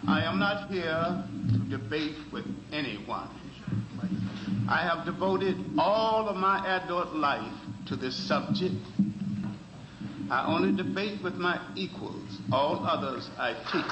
I am not here to debate with anyone. I have devoted all of my adult life to this subject. I only debate with my equals. All others I teach.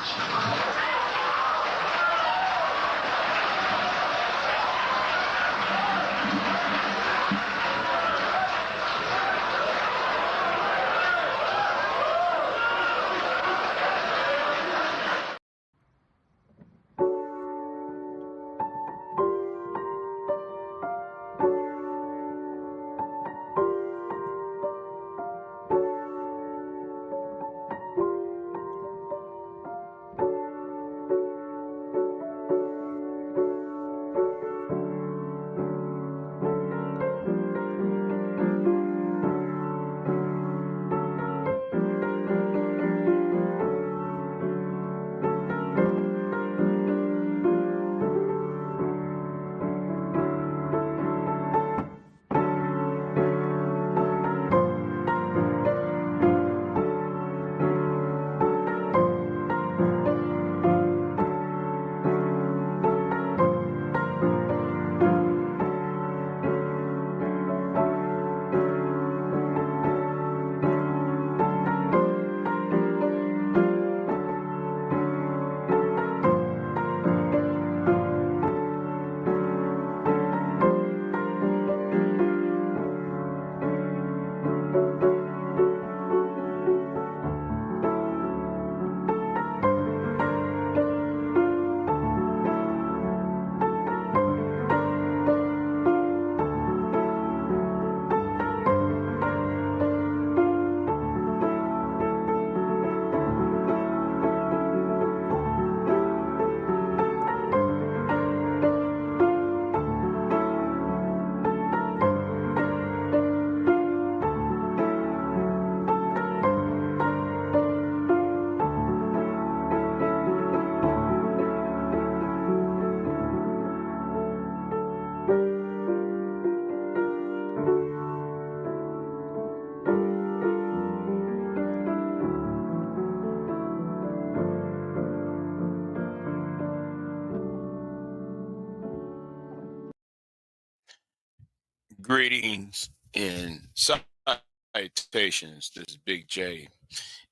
Greetings and salutations. This is Big J.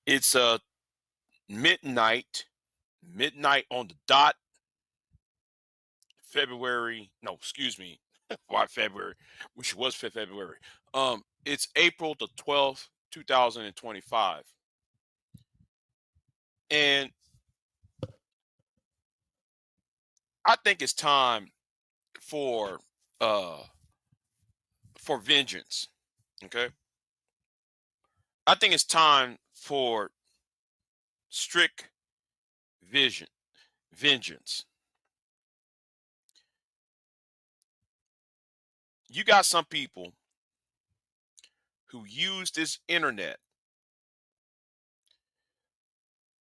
It's midnight on the dot. February. No, excuse me. Why February? Which was February. It's April the 12th, 2025, and I think it's time for uh for vengeance. Okay, I think it's time for strict vision vengeance. You got some people who use this internet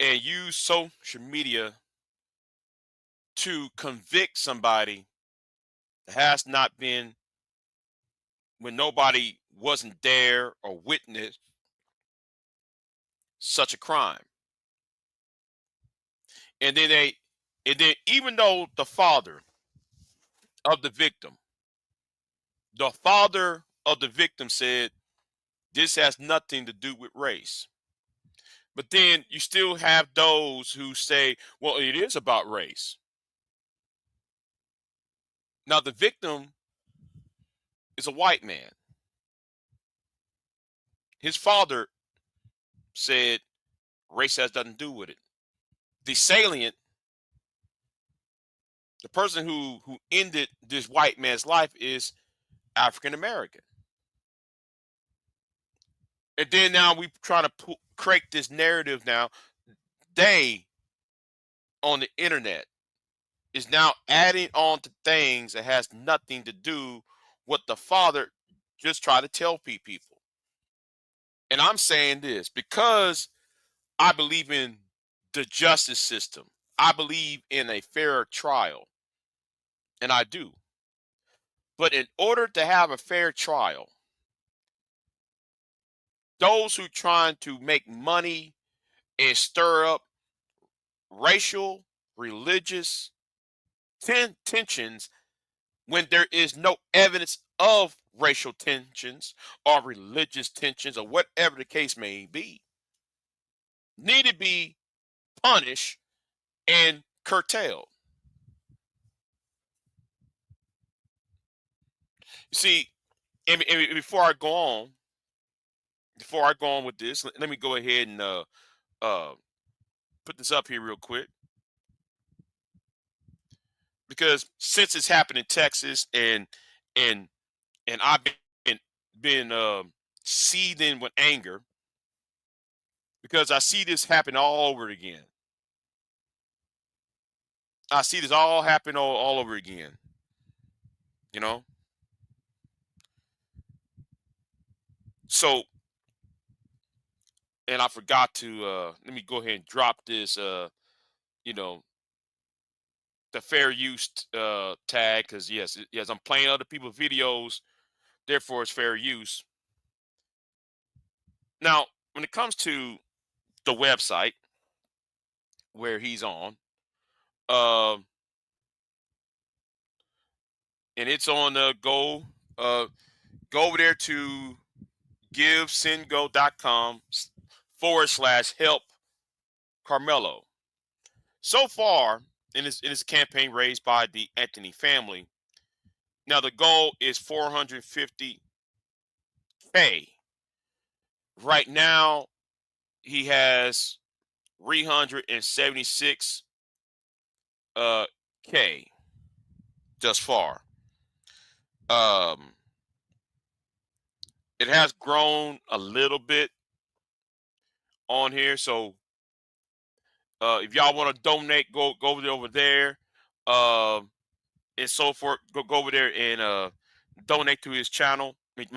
and use social media to convict somebody that has not been, when nobody wasn't there or witnessed such a crime. And then even though of the victim, the father of the victim said this has nothing to do with race. But then you still have those who say, well, it is about race. Now, the victim is a white man. His father said race has nothing to do with it. The salient, the person who ended this white man's life is African American. And then now we try to create this narrative now. They on the internet is now adding on to things that has nothing to do what the father just tried to tell people. And I'm saying this because I believe in the justice system. I believe in a fair trial, and I do. But in order to have a fair trial, those who trying to make money and stir up racial religious tensions when there is no evidence of racial tensions or religious tensions or whatever the case may be, need to be punished and curtailed. You see, and before I go on with this, let me go ahead and uh, put this up here real quick, because since it's happened in Texas and and I've been seething with anger because I see this happen all over again. I see this all happen all over again. You know, so and I forgot to let me go ahead and drop this. You know, the fair use tag, because yes, I'm playing other people's videos, therefore it's fair use. Now, when it comes to the website where he's on, um, and it's on uh, go over there to givesendgo.com / help Karmelo. So far, in his campaign raised by the Anthony family, now the goal is 450K. Right now, he has 376 K thus far. Um, it has grown a little bit on here, so if y'all want to donate, go over there, and so forth. Go over there and donate to his channel. I mean,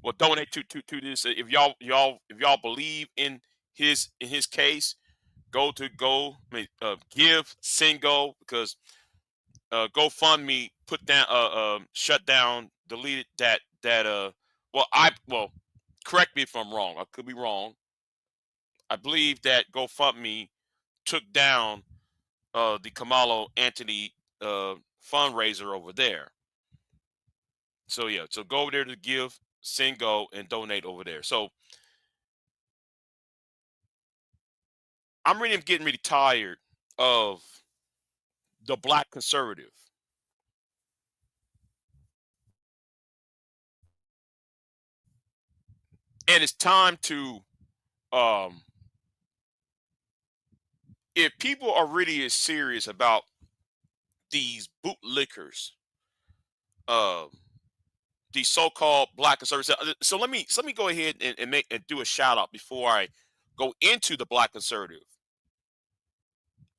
well, donate to this. If y'all believe in his case, give send go, because GoFundMe put down shut down, deleted that. Well, correct me if I'm wrong. I could be wrong. I believe that GoFundMe took down the Kamalo Anthony fundraiser over there. So yeah, so go over there to give, send go, and donate over there. So I'm getting really tired of the black conservative, and it's time to um, if people are really as serious about these bootlickers, uh, these so-called black conservatives. So let me go ahead and do a shout out before I go into the black conservative.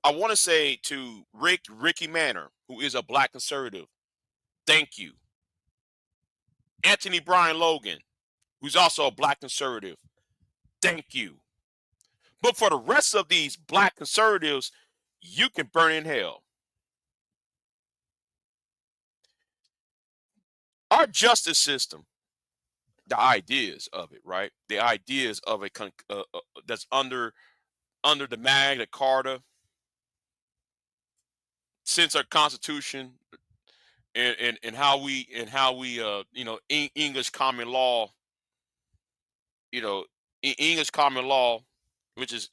I want to say to Ricky Manor, who is a black conservative, thank you. Anthony Brian Logan, who's also a black conservative, thank you. But for the rest of these black conservatives, you can burn in hell. Our justice system, the ideas of it, right? The ideas of that's under the Magna Carta, since our Constitution, and how we English common law, you know English common law, which is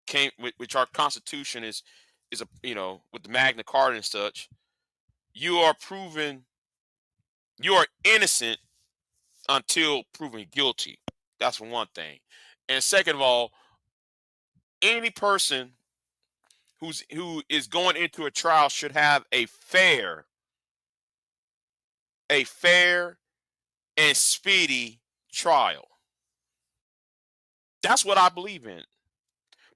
came which our Constitution is a with the Magna Carta and such. You are proven you are innocent until proven guilty. That's for one thing. And second of all, any person who is going into a trial should have a fair and speedy trial. That's what I believe in.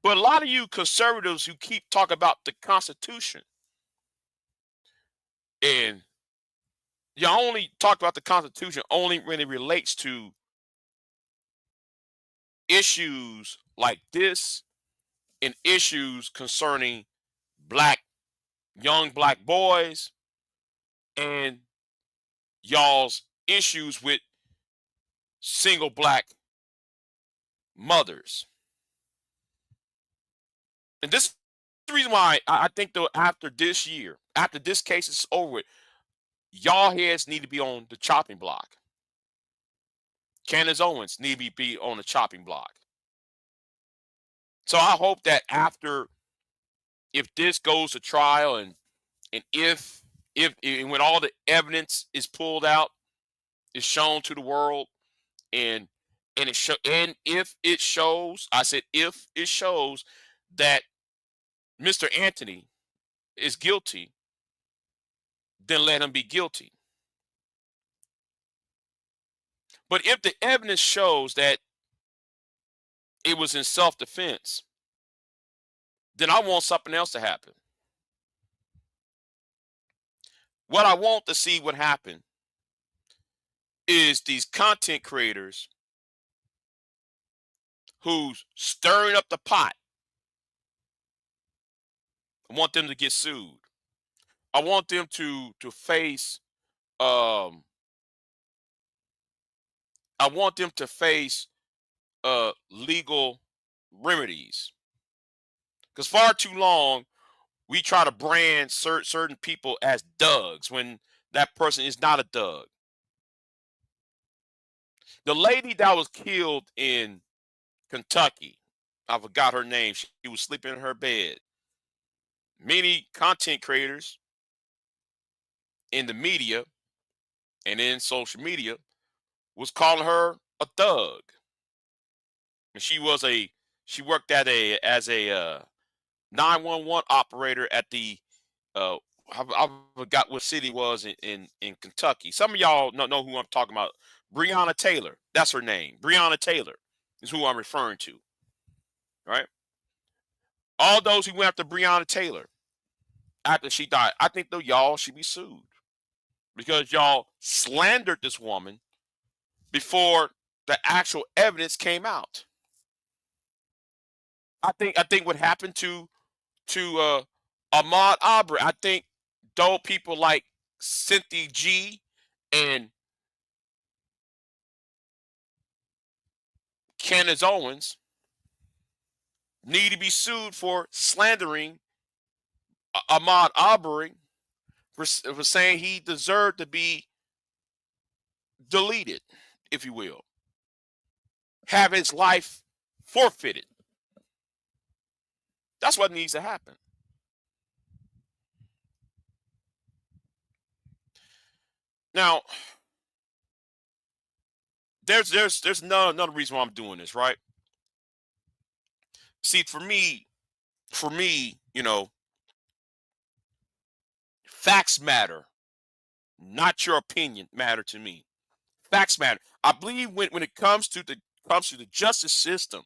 But a lot of you conservatives who keep talking about the Constitution, and y'all only talk about the Constitution only when it relates to issues like this and issues concerning black young black boys and y'all's issues with single black mothers. And this the reason why I think though after this year, after this case is over with, y'all heads need to be on the chopping block. Candace Owens need to be on the chopping block. So I hope that after, if this goes to trial and if and when all the evidence is pulled out, is shown to the world, and and if it shows, I said if it shows that Mr. Anthony is guilty, then let him be guilty. But if the evidence shows that it was in self-defense, then I want something else to happen. What I want to see what happen is these content creators who's stirring up the pot. I want them to get sued. I want them to face um I want them to face legal remedies. Because far too long we try to brand certain people as thugs when that person is not a thug. The lady that was killed in Kentucky, I forgot her name. She was sleeping in her bed. Many content creators in the media and in social media was calling her a thug. And she worked at a as a 911 operator at the uh I forgot what city it was in Kentucky. Some of y'all know who I'm talking about. Breonna Taylor. That's her name. Breonna Taylor is who I'm referring to. Right? All those who went after Breonna Taylor after she died, I think though y'all should be sued because y'all slandered this woman before the actual evidence came out. I think what happened to Ahmaud Arbery, I think though people like Cynthia G and Candace Owens need to be sued for slandering Ahmaud Arbery for saying he deserved to be deleted, if you will, have his life forfeited. That's what needs to happen. Now, there's another reason why I'm doing this, right? See, for me, facts matter, not your opinion matter to me. Facts matter. I believe when it comes to the justice system,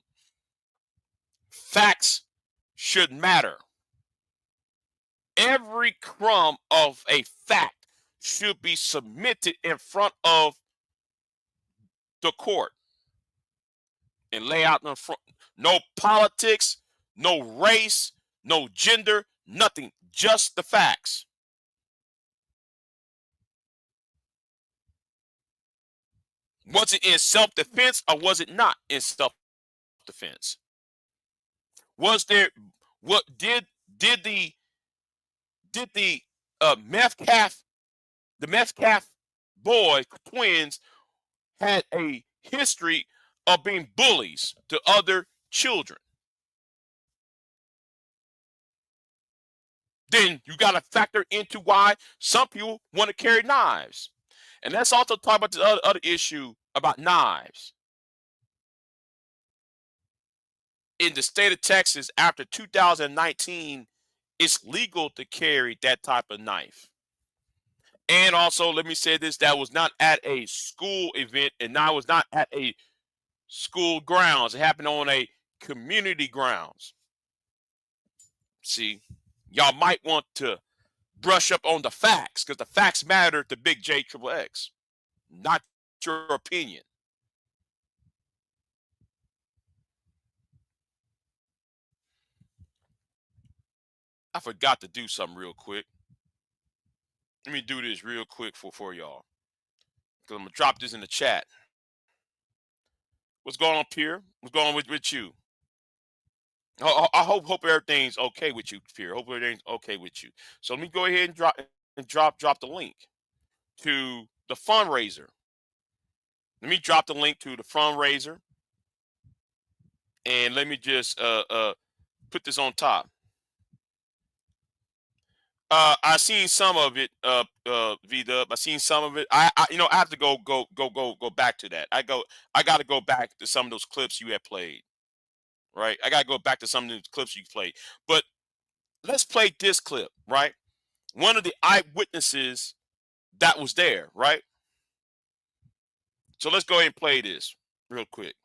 facts should matter. Every crumb of a fact should be submitted in front of the court and lay out in front. No politics, no race, no gender, nothing. Just the facts. Was it in self-defense or was it not in self-defense? Was there what did the Metcalf the Metcalf boy twins had a history of being bullies to other children? Then you got to factor into why some people want to carry knives. And let's also talk about the other issue about knives. In the state of Texas, after 2019, it's legal to carry that type of knife. And also, let me say this, that was not at a school event and now was not at a school grounds. It happened on a community grounds. See, y'all might want to brush up on the facts because the facts matter to Big J Triple X, not your opinion. I forgot to do something real quick. Let me do this real quick for y'all because I'm going to drop this in the chat. What's going on, Pierre? What's going on with you? I hope everything's okay with you, Pierre. Hope everything's okay with you. So let me go ahead and drop the link to the fundraiser. Let me drop the link to the fundraiser, and let me just put this on top. I seen some of it, V Dub. I seen some of it. I have to go back to that. I got to go back to some of those clips you had played. Right, I got to go back to some of those clips you played. But let's play this clip. Right, one of the eyewitnesses that was there. Right, so let's go ahead and play this real quick.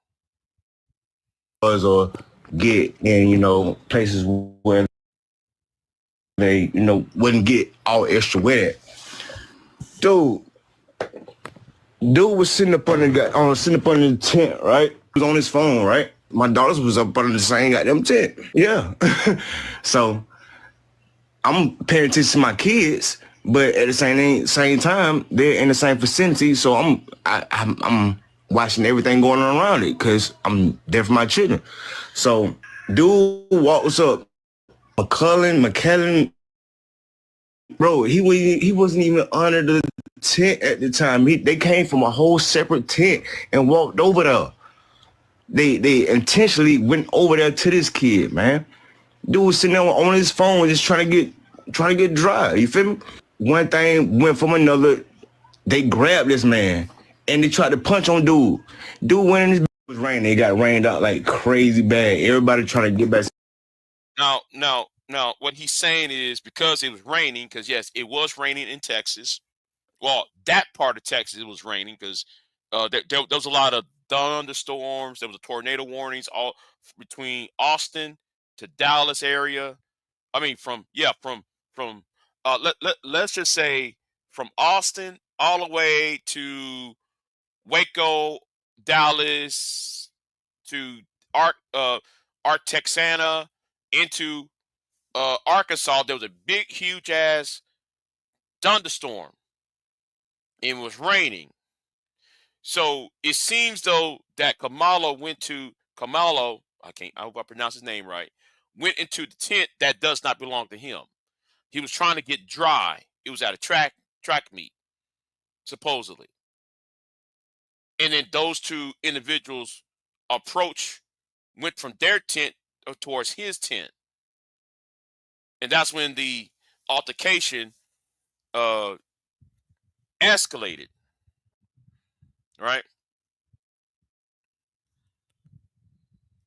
Or get in, places where they, wouldn't get all extra with it. Dude was sitting up under the tent, right? He was on his phone, right? My daughters was up under the same goddamn tent. Yeah. So I'm paying attention to my kids, but at the same time, they're in the same vicinity. So I'm watching everything going on around it because I'm there for my children. So dude walks up, McKellen, bro, he wasn't even under the tent at the time. They came from a whole separate tent and walked over there. They intentionally went over there to this kid, man. Dude was sitting there on his phone just trying to get dry. You feel me? One thing went from another. They grabbed this man and they tried to punch on dude. Dude went in his, it was raining. It got rained out like crazy bad. Everybody trying to get back. Now, what he's saying is because it was raining, because yes, it was raining in Texas. Well, that part of Texas, it was raining because there was a lot of thunderstorms. There was a tornado warnings all between Austin to Dallas area. I mean, from let's just say from Austin all the way to Waco, Dallas, to Texana, into Arkansas. There was a big, huge ass thunderstorm. It was raining. So it seems though that Karmelo, I hope I pronounce his name right, went into the tent that does not belong to him. He was trying to get dry. It was at a track meet, supposedly. And then those two individuals went from their tent towards his tent. And that's when the altercation uh, escalated, right?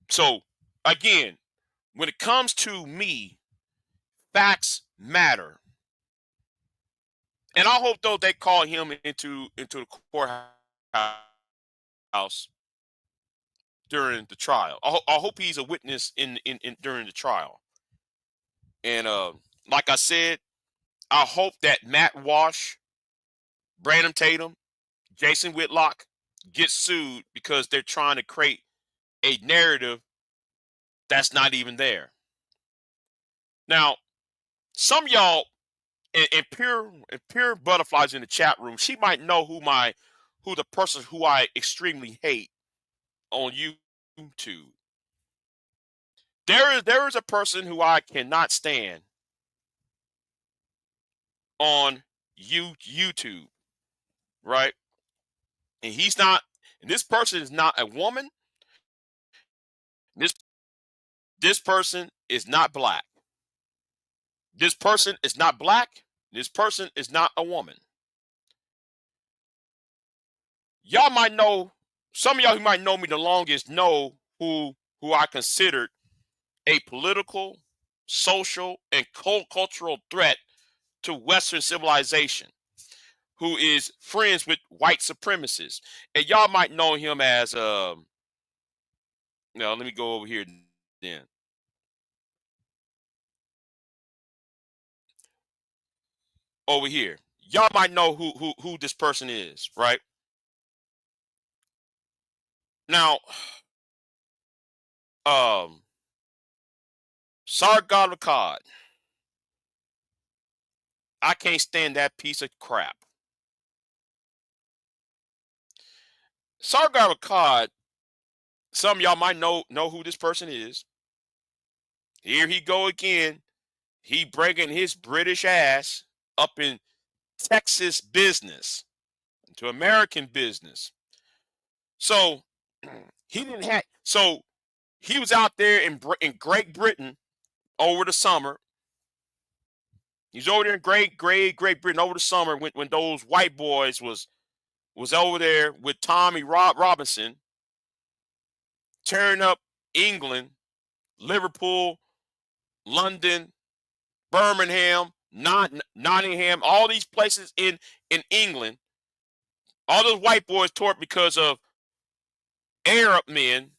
So again, when it comes to me, facts matter. And I hope though they call him into the courthouse during the trial. I hope he's a witness in during the trial. And like I said, I hope that Matt Walsh, Brandon Tatum, Jason Whitlock get sued because they're trying to create a narrative that's not even there. Now, some of y'all and pure butterflies in the chat room, she might know who the person who I extremely hate on YouTube. There is a person who I cannot stand on YouTube, right? And this person is not a woman. This this person is not black. This person is not black. This person is not a woman. Y'all might know, some of y'all who might know me the longest know who I considered a political, social, and cultural threat to Western civilization, who is friends with white supremacists. And y'all might know him as now let me go over here then. Over here. Y'all might know who this person is, right? Now, Sargon Akkad. I can't stand that piece of crap. Sargon Akkad, some of y'all might know who this person is. Here he go again. He bringing his British ass up in Texas business, to American business. So he didn't have. So he was out there in Great Britain over the summer. He's over there in Great Britain over the summer when those white boys was over there with Tommy Robinson, tearing up England, Liverpool, London, Birmingham, Nottingham, all these places in England. All those white boys tore it because of Arab men,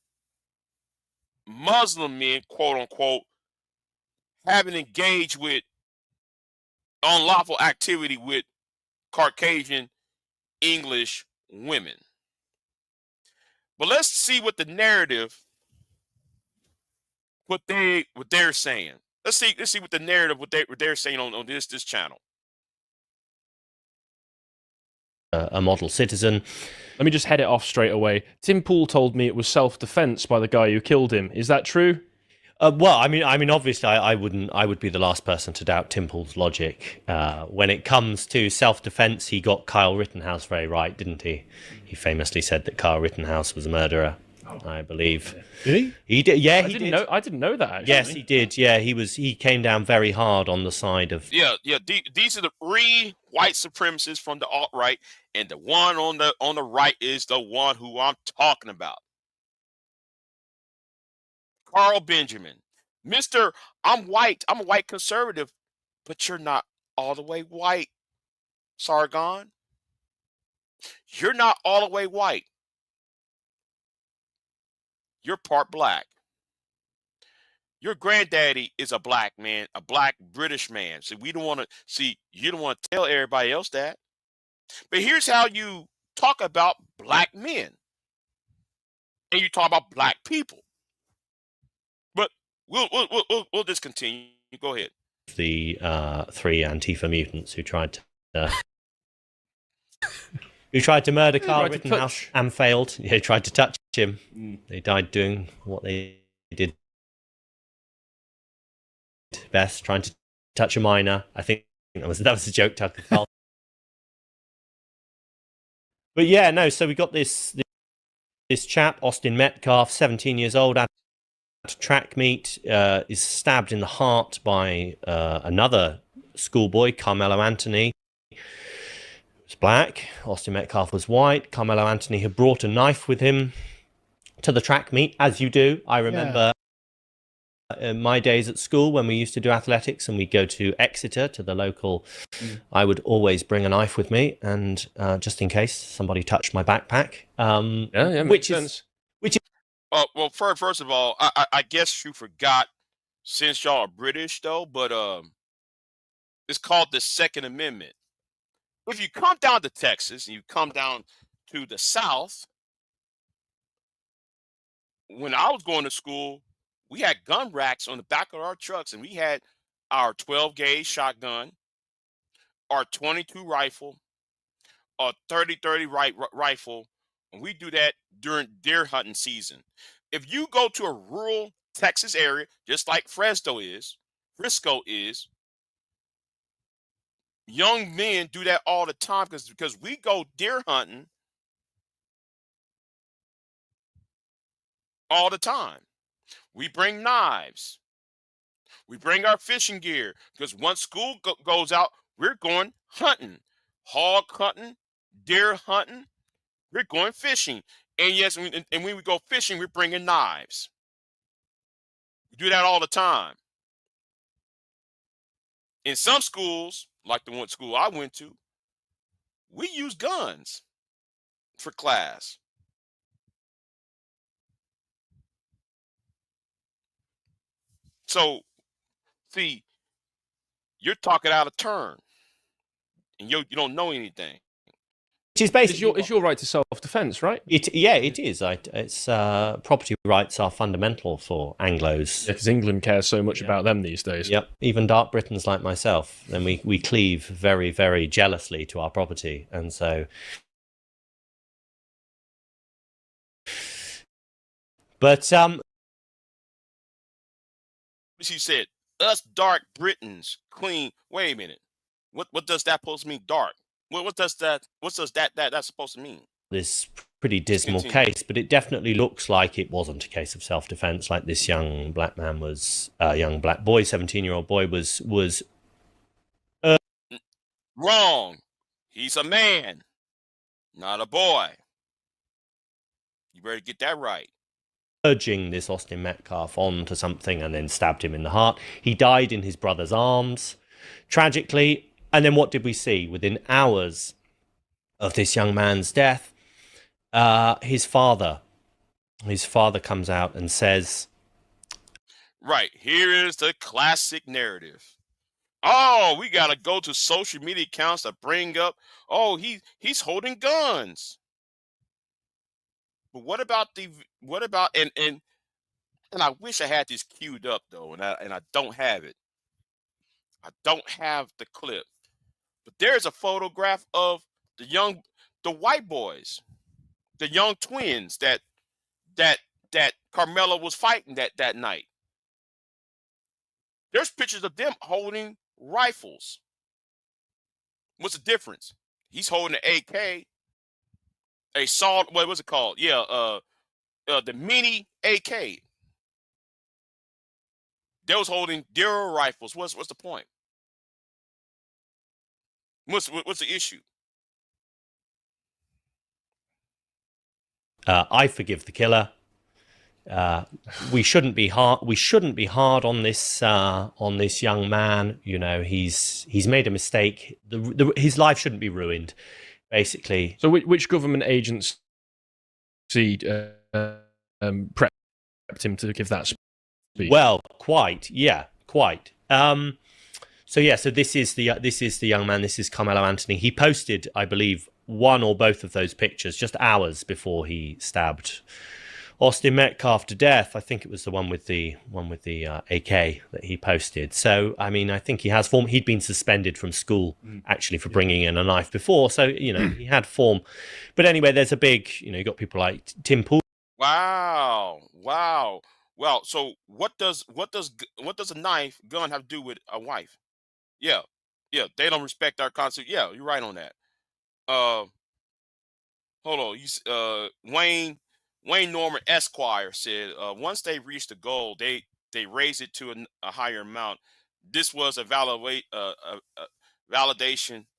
Muslim men, quote unquote, having engaged with unlawful activity with Caucasian English women. But let's see what the narrative, what they're saying. Let's see what the narrative, what they're saying on this channel. A model citizen. Let me just head it off straight away. Tim Pool told me it was self-defense by the guy who killed him. Is that true? Well, I mean, obviously, I would be the last person to doubt Tim Pool's logic. When it comes to self-defense, he got Kyle Rittenhouse very right, didn't he? He famously said that Kyle Rittenhouse was a murderer, I believe. Did he? He did. Yeah, I didn't know that. Actually. Yes, he did. Yeah, he came down very hard on the side of. Yeah. These are the three white supremacists from the alt-right, and the one on the right is the one who I'm talking about. Carl Benjamin. Mr. I'm white. I'm a white conservative, but you're not all the way white, Sargon. You're not all the way white. You're part black. Your granddaddy is a black man, a black British man. So we don't want to see, you don't want to tell everybody else that. But here's how you talk about black men. And you talk about black people. But we'll just continue. Go ahead. The three Antifa mutants who tried to murder Carl Rittenhouse and failed. They tried to touch him. They died doing what they did best, trying to touch a minor. I think that was a joke, Tucker Carlson. But yeah, no. So we got this chap, Austin Metcalf, 17 years old, at a track meet, is stabbed in the heart by another schoolboy, Karmelo Anthony. He was black. Austin Metcalf was white. Karmelo Anthony had brought a knife with him to the track meet, as you do. I remember my days at school when we used to do athletics and we'd go to Exeter, to the local. I would always bring a knife with me, and just in case somebody touched my backpack. Makes sense. Well, first of all, I guess you forgot, since y'all are British though, but it's called the Second Amendment. If you come down to Texas and you come down to the South, when I was going to school, we had gun racks on the back of our trucks, and we had our 12 gauge shotgun, our 22 rifle, our 30 rifle, and we do that during deer hunting season. If you go to a rural Texas area, just like Frisco is, young men do that all the time because we go deer hunting all the time. We bring knives. We bring our fishing gear because once school goes out, we're going hunting, hog hunting, deer hunting. We're going fishing. And yes, and when we go fishing, we're bringing knives. We do that all the time. In some schools, like the one school I went to, we use guns for class. So, see, you're talking out of turn, and you don't know anything. Which is basically it's your right to self-defense, right? It is. It's property rights are fundamental for Anglos. Because England cares so much about them these days. Yep. Even dark Britons like myself, then we cleave very, very jealously to our property, and so. But She said, "Us dark Britons, clean." Wait a minute. What does that supposed to mean? Dark. What does that? What does that's supposed to mean? This pretty Just dismal continue. case, but it definitely looks like it wasn't a case of self-defense. Like this young black man was, young black boy, 17-year-old boy was Wrong. He's a man, not a boy. You better get that right. urging this Austin Metcalf on to something and then stabbed him in the heart. He died in his brother's arms, tragically. And then what did we see? Within hours of this young man's death, his father comes out and says, Right. Here is the classic narrative. Oh, we gotta go to social media accounts to bring up, oh, he's holding guns. But what about and I wish I had this queued up though, and I don't have it. I don't have the clip. But there's a photograph of the white boys, the young twins that Karmelo was fighting that night. There's pictures of them holding rifles. What's the difference? He's holding an AK, a salt. What was it called? Yeah, the mini AK. They was holding their rifles. What's the point? What's the issue? I forgive the killer. We shouldn't be hard. We shouldn't be hard on this young man. You know, he's made a mistake. His life shouldn't be ruined, basically. So, which government agency prepped him to give that speech? Well, quite, yeah, quite. So this is the young man. This is Carmelo Anthony. He posted, I believe, one or both of those pictures just hours before he stabbed Austin Metcalf to death. I think it was the one with the AK that he posted. So, I mean, I think he has form. He'd been suspended from school actually for bringing in a knife before. So, you know, he had form. But anyway, there's a big, you know, you got people like Tim Pool. Wow. Well, so what does a knife gun have to do with a wife? Yeah, they don't respect our concept. Yeah, you're right on that. Hold on. Wayne Norman Esquire said, once they reached the goal, they raised it to a higher amount. This was a validation,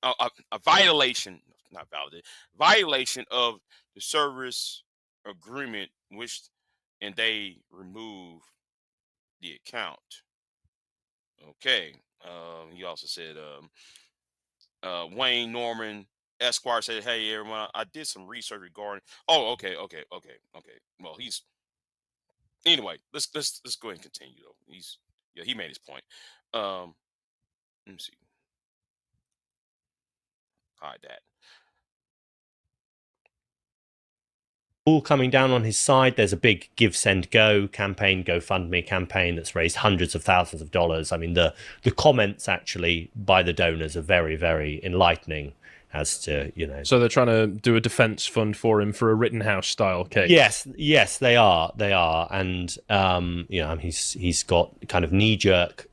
a violation, not validation, violation of the service agreement, and they removed the account. Okay. He also said, Wayne Norman Esquire said, "Hey everyone, I did some research regarding." Oh, okay. Well, anyway. Let's go ahead and continue though. He made his point. Let me see. Hide that. All coming down on his side. There's a big Give, Send, Go campaign, GoFundMe campaign that's raised hundreds of thousands of dollars. I mean, the comments actually by the donors are very, very enlightening as to, you know. So they're trying to do a defense fund for him for a Rittenhouse style case. Yes, they are, and you know, he's got kind of knee-jerk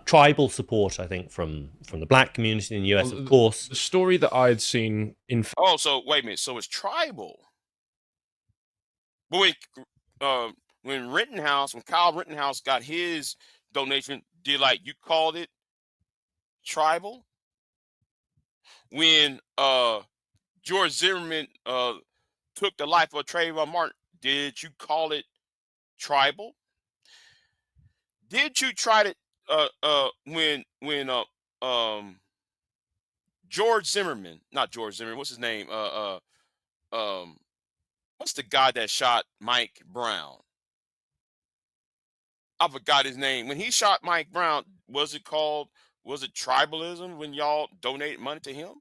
tribal support, I think, from the black community in the US, of course. The story that I'd seen in... Oh, so wait a minute. So it's tribal. But when Kyle Rittenhouse got his donation, you called it tribal? When George Zimmerman took the life of Trayvon Martin, did you call it tribal? Did you try to when George Zimmerman, not George Zimmerman, what's his name? What's the guy that shot Mike Brown? I forgot his name. When he shot Mike Brown, was it tribalism when y'all donated money to him?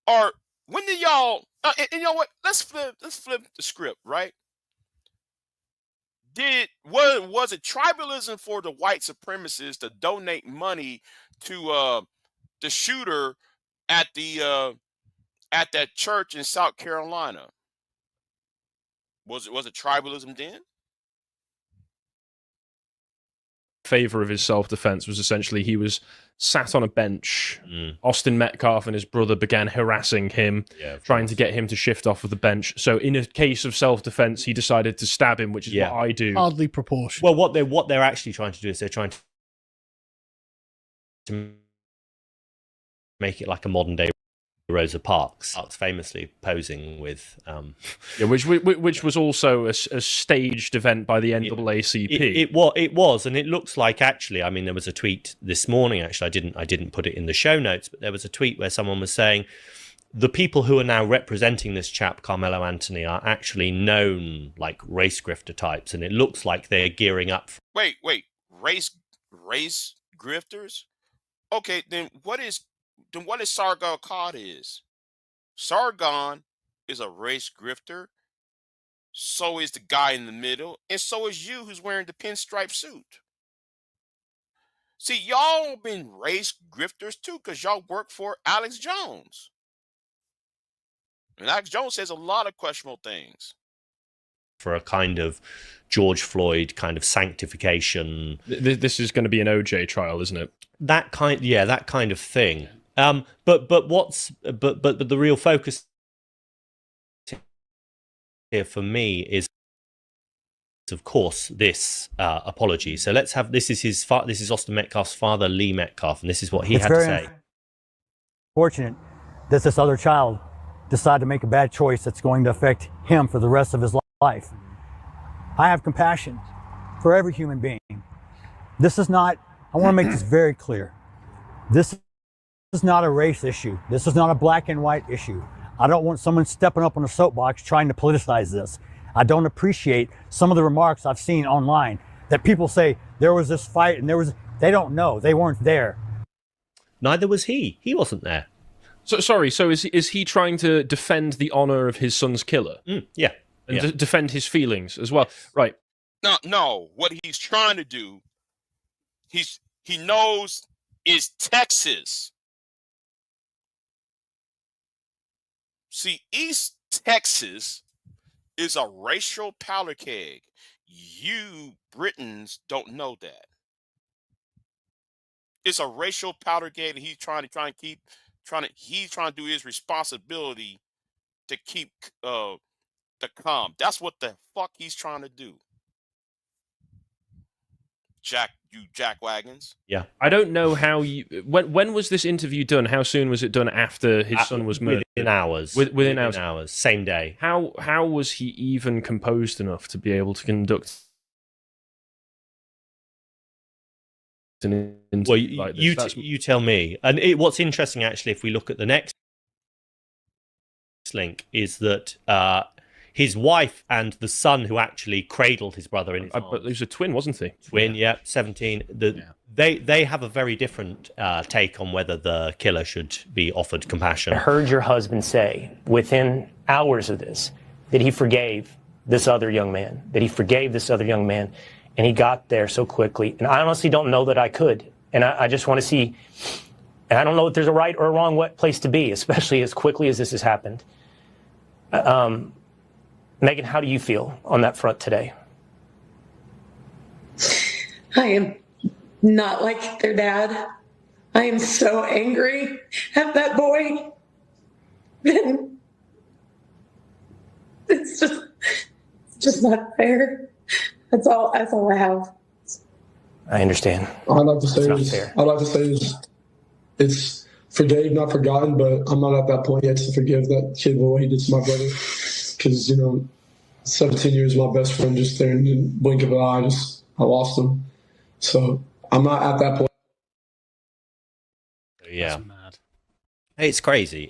Or when did y'all? And you know what? Let's flip the script, right? Was it tribalism for the white supremacists to donate money to the shooter at that church in South Carolina? Was it tribalism then? favor of his self-defense was essentially he was sat on a bench. Austin Metcalf and his brother began harassing him, trying to get him to shift off of the bench. So in a case of self-defense, he decided to stab him, which is what I do. Hardly proportional. Well, what they're actually trying to do is they're trying to make it like a modern day Rosa Parks famously posing with which was also a staged event by the NAACP. It was, and it looks like, actually, I mean, there was a tweet this morning, actually, I didn't put it in the show notes, but there was a tweet where someone was saying the people who are now representing this chap, Carmelo Anthony, are actually known like race grifter types, and it looks like they're gearing up Wait, race grifters? Okay, then what is Sargon Akkad is? Sargon is a race grifter. So is the guy in the middle, and so is you, who's wearing the pinstripe suit. See, y'all been race grifters too, because y'all work for Alex Jones. And Alex Jones says a lot of questionable things. for a kind of George Floyd kind of sanctification. This is going to be an OJ trial, isn't it? That kind of thing. But the real focus here for me is, of course, this apology. So let's have this is Austin Metcalf's father, Lee Metcalf, and this is what he had to say. Fortunate that this other child decided to make a bad choice that's going to affect him for the rest of his life. I have compassion for every human being. This is not, I want to make this very clear. This is not a race issue. This is not a black and white issue. I don't want someone stepping up on a soapbox trying to politicize this. I don't appreciate some of the remarks I've seen online that people say there was this fight and they don't know, they weren't there. Neither was he. He wasn't there. So sorry. So is he trying to defend the honor of his son's killer? Yeah, and defend his feelings as well, right? No. What he's trying to do, he knows is Texas. See, East Texas is a racial powder keg. You Britons don't know that. It's a racial powder keg that he's trying to do his responsibility to keep the calm. That's what the fuck he's trying to do. Jack wagons. Yeah. I don't know how you. When was this interview done? How soon was it done after his son was murdered? Within hours. Within hours. Same day. How was he even composed enough to be able to conduct an interview like this? You tell me. And what's interesting, actually, if we look at the next link, is that his wife and the son who actually cradled his brother in his arms. But he was a twin, wasn't he? Twin, 17. They have a very different take on whether the killer should be offered compassion. I heard your husband say within hours of this that he forgave this other young man, and he got there so quickly. And I honestly don't know that I could. And I just want to see, and I don't know if there's a right or a wrong place to be, especially as quickly as this has happened. Megan, how do you feel on that front today? I am not like their dad. I am so angry at that boy. It's just not fair. That's all I have. I understand. I'd like to say it's forgave, not forgotten, but I'm not at that point yet to forgive that kid for what he did to my brother. Because, 17 years, my best friend just there in the blink of an eye, I lost him. So I'm not at that point. Yeah. It's crazy.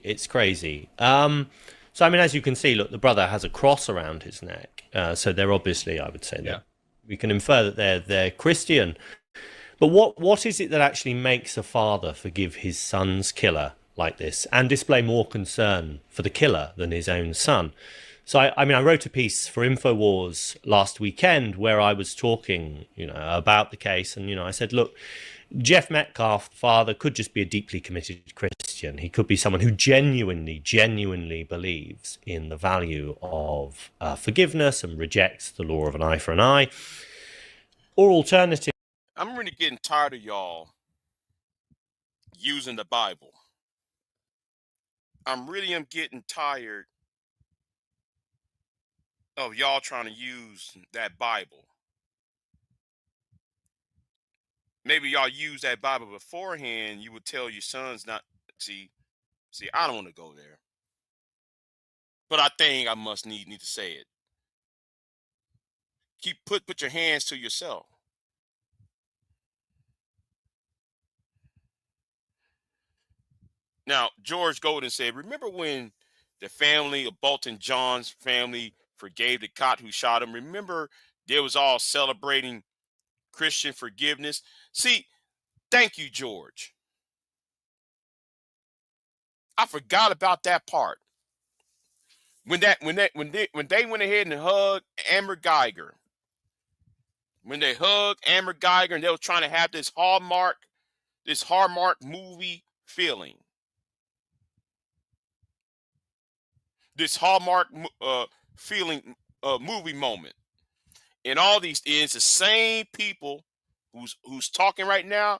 So, I mean, as you can see, look, the brother has a cross around his neck. So they're obviously, I would say, that we can infer that they're Christian. But what is it that actually makes a father forgive his son's killer like this and display more concern for the killer than his own son? So, I wrote a piece for InfoWars last weekend where I was talking, about the case. And, I said, look, Jeff Metcalf, father, could just be a deeply committed Christian. He could be someone who genuinely believes in the value of forgiveness and rejects the law of an eye for an eye. Or alternative. I'm really getting tired of y'all using the Bible. I'm getting tired of y'all trying to use that Bible. Maybe y'all use that Bible beforehand. You would tell your sons not see. I don't want to go there, but I think I must need to say it. Put your hands to yourself. Now, George Golden said, remember when the family of Bolton John's family forgave the cop who shot him? Remember they was all celebrating Christian forgiveness? See, thank you, George. I forgot about that part. When they went ahead and hugged Amber Geiger. When they hugged Amber Geiger and they were trying to have this Hallmark movie feeling. This Hallmark feeling movie moment. And all these is the same people who's talking right now.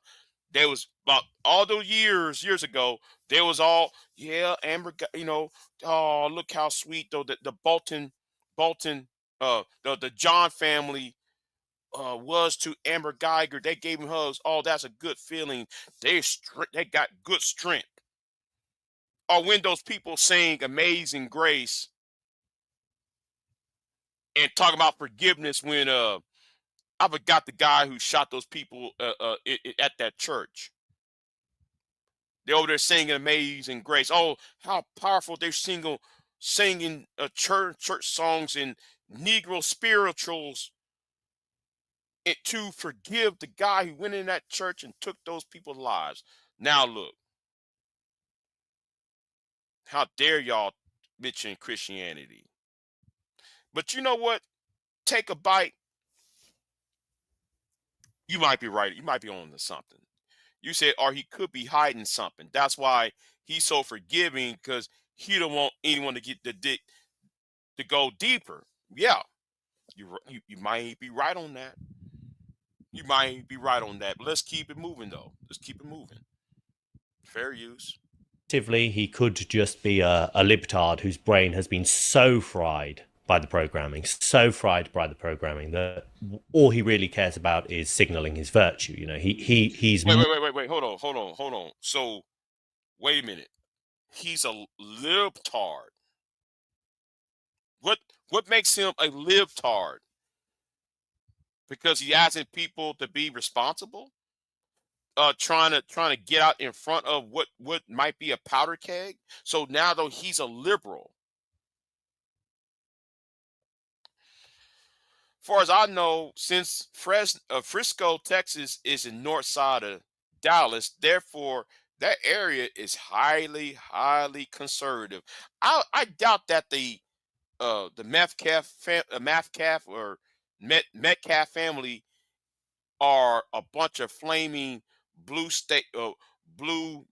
There was about all those years ago, there was all, yeah, Amber, oh, look how sweet though the Bolton, the John family was to Amber Geiger. They gave him hugs. Oh, that's a good feeling. They got good strength. Or when those people sing Amazing Grace and talk about forgiveness when I forgot the guy who shot those people at that church. They're over there singing Amazing Grace. Oh, how powerful they're singing church songs and Negro spirituals and to forgive the guy who went in that church and took those people's lives. Now look, how dare y'all mention Christianity? But you know what? Take a bite. You might be right. You might be on to something. You said, or he could be hiding something. That's why he's so forgiving, because he don't want anyone to get to go deeper. Yeah, you might be right on that. You might be right on that. But let's keep it moving, though. Let's keep it moving. Fair use. He could just be a libtard whose brain has been so fried by the programming, that all he really cares about is signaling his virtue. You know, he's wait. Hold on. So, wait a minute. He's a libtard. What makes him a libtard? Because he asking people to be responsible? Trying to get out in front of what might be a powder keg. So now though he's a liberal. Far as I know, since Frisco, Texas is in north side of Dallas, therefore that area is highly, highly conservative. I doubt that the Metcalf family are a bunch of flaming bright blue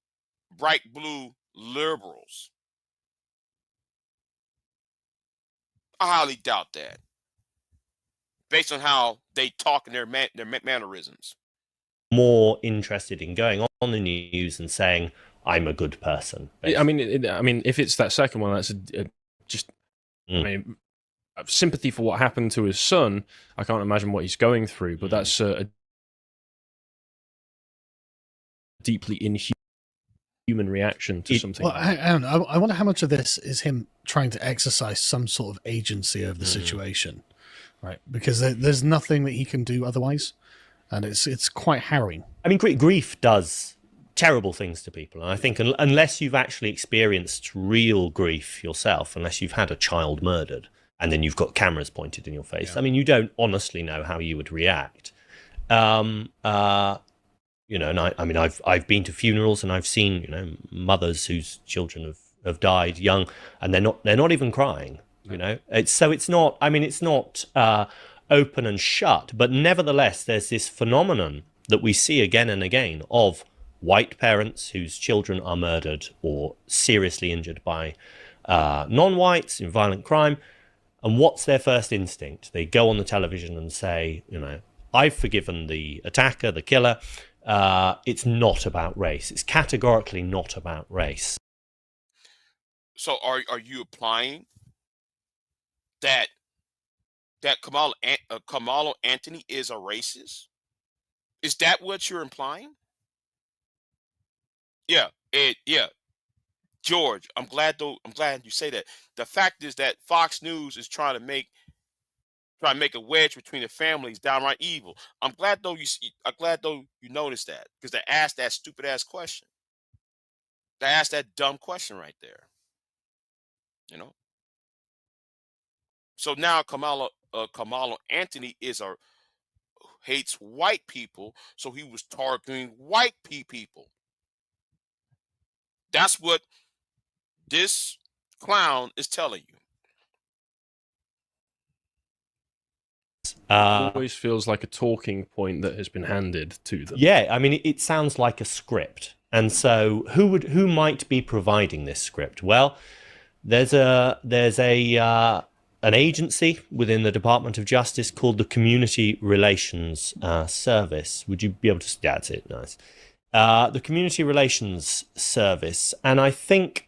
liberals. I highly doubt that, based on how they talk and their mannerisms. More interested in going on the news and saying, "I'm a good person." Basically. I mean, if it's that second one, that's just. I mean, sympathy for what happened to his son. I can't imagine what he's going through, but that's a deeply inhuman reaction to something. Well, I wonder how much of this is him trying to exercise some sort of agency over the situation, right? Because there's nothing that he can do otherwise, and it's quite harrowing. I mean, grief does terrible things to people, and I think unless you've actually experienced real grief yourself, unless you've had a child murdered, and then you've got cameras pointed in your face, I mean, you don't honestly know how you would react. You know, and I mean, I've been to funerals and I've seen, you know, mothers whose children have died young, and they're not even crying. You know, it's not. I mean, it's not open and shut, but nevertheless, there's this phenomenon that we see again and again of white parents whose children are murdered or seriously injured by non-whites in violent crime, and what's their first instinct? They go on the television and say, you know, I've forgiven the attacker, the killer. It's not about race. It's categorically not about race. So are you implying that Karmelo Anthony is a racist? Is that what you're implying? Yeah, yeah. George, I'm glad you say that. The fact is that Fox News is trying to make a wedge between the families, downright evil. I'm glad though you noticed that, because they asked that stupid ass question. They asked that dumb question right there. You know. So now Karmelo Anthony hates white people, so he was targeting white people. That's what this clown is telling you. Always feels like a talking point that has been handed to them. Yeah, I mean, it sounds like a script. And so who might be providing this script? Well, there's an agency within the Department of Justice called the Community Relations Service. Would you be able to? Yeah, that's it. Nice. The Community Relations Service, and I think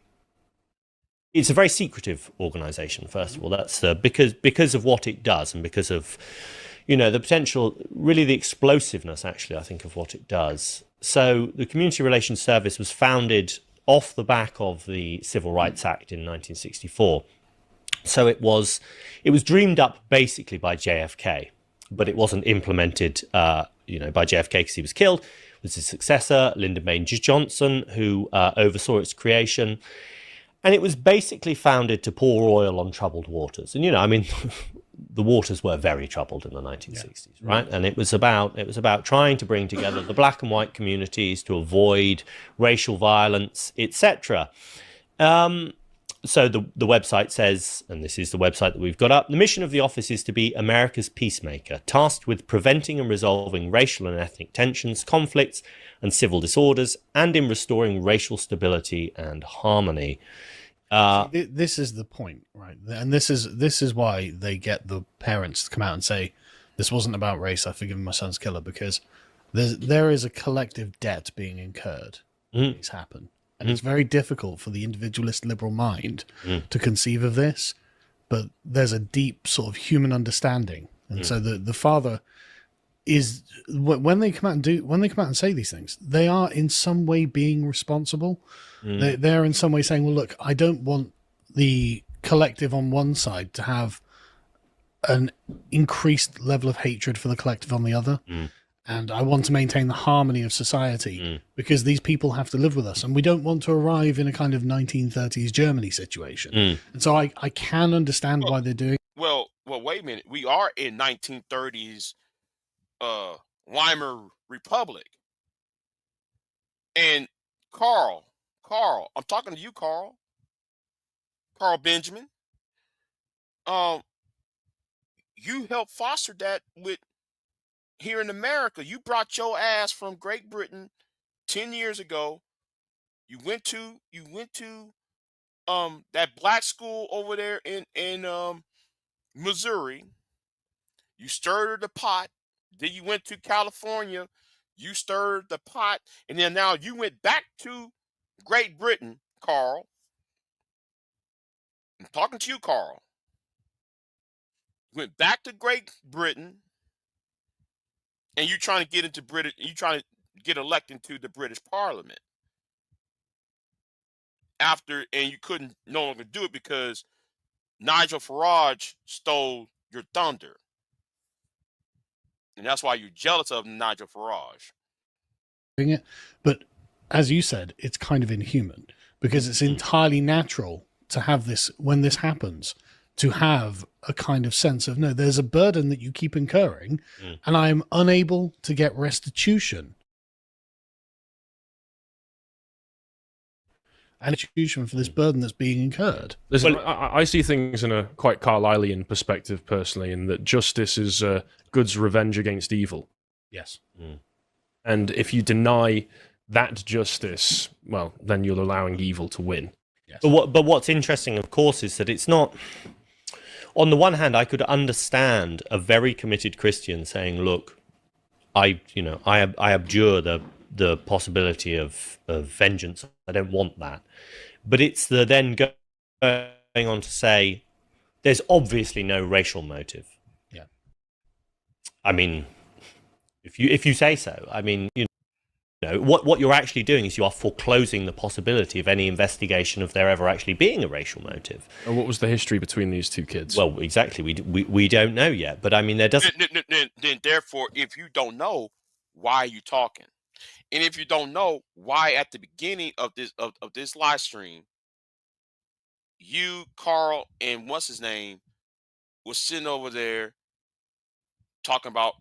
it's a very secretive organization. First of all, that's because of what it does, and because of the potential, really the explosiveness, actually, I think, of what it does. So the Community Relations Service was founded off the back of the Civil Rights Act in 1964. So it was dreamed up basically by JFK, but it wasn't implemented, by JFK because he was killed. It was his successor, Lyndon Baines Johnson, who oversaw its creation. And it was basically founded to pour oil on troubled waters. And, the waters were very troubled in the 1960s, right? And it was about trying to bring together the black and white communities to avoid racial violence, etc. So the website says, and this is the website that we've got up, the mission of the office is to be America's peacemaker, tasked with preventing and resolving racial and ethnic tensions, conflicts, and civil disorders, and in restoring racial stability and harmony. This is the point, right? And this is why they get the parents to come out and say, this wasn't about race, I've forgiven my son's killer, because there is a collective debt being incurred when these happen. And it's very difficult for the individualist liberal mind to conceive of this, but there's a deep sort of human understanding. And so the father is, when they come out and say these things, they are in some way being responsible. They're in some way saying, well, look, I don't want the collective on one side to have an increased level of hatred for the collective on the other. And I want to maintain the harmony of society because these people have to live with us. And we don't want to arrive in a kind of 1930s Germany situation. And so I can understand why they're doing. Well, wait a minute. We are in 1930s Weimar Republic. And Carl, I'm talking to you, Carl Benjamin. You helped foster that with here in America. You brought your ass from Great Britain 10 years ago. You went to that black school over there in Missouri. You stirred the pot. Then you went to California. You stirred the pot, and then now you went back to Great Britain, Carl. I'm talking to you, Carl. Went back to Great Britain. And you're trying to get into British, you're trying to get elected into the British Parliament. And you couldn't no longer do it because Nigel Farage stole your thunder. And that's why you're jealous of Nigel Farage. But as you said, it's kind of inhuman because it's entirely natural to have this, when this happens, to have a kind of sense of, no, there's a burden that you keep incurring and I'm unable to get restitution. And restitution for this burden that's being incurred. Listen, I see things in a quite Carlylean perspective, personally, in that justice is good's revenge against evil. Yes. And if you deny that justice, well, then you're allowing evil to win. Yes. But what's interesting, of course, is that it's not... On the one hand, I could understand a very committed Christian saying, look, I abjure the possibility of vengeance. I don't want that. But it's the then going on to say there's obviously no racial motive. Yeah. I mean, if you say so, I mean, what you're actually doing is you are foreclosing the possibility of any investigation of there ever actually being a racial motive. And what was the history between these two kids? Well, exactly. We don't know yet, but I mean, there doesn't. Then therefore, if you don't know, why are you talking? And if you don't know, why at the beginning of this live stream, you, Carl, and what's his name was sitting over there talking about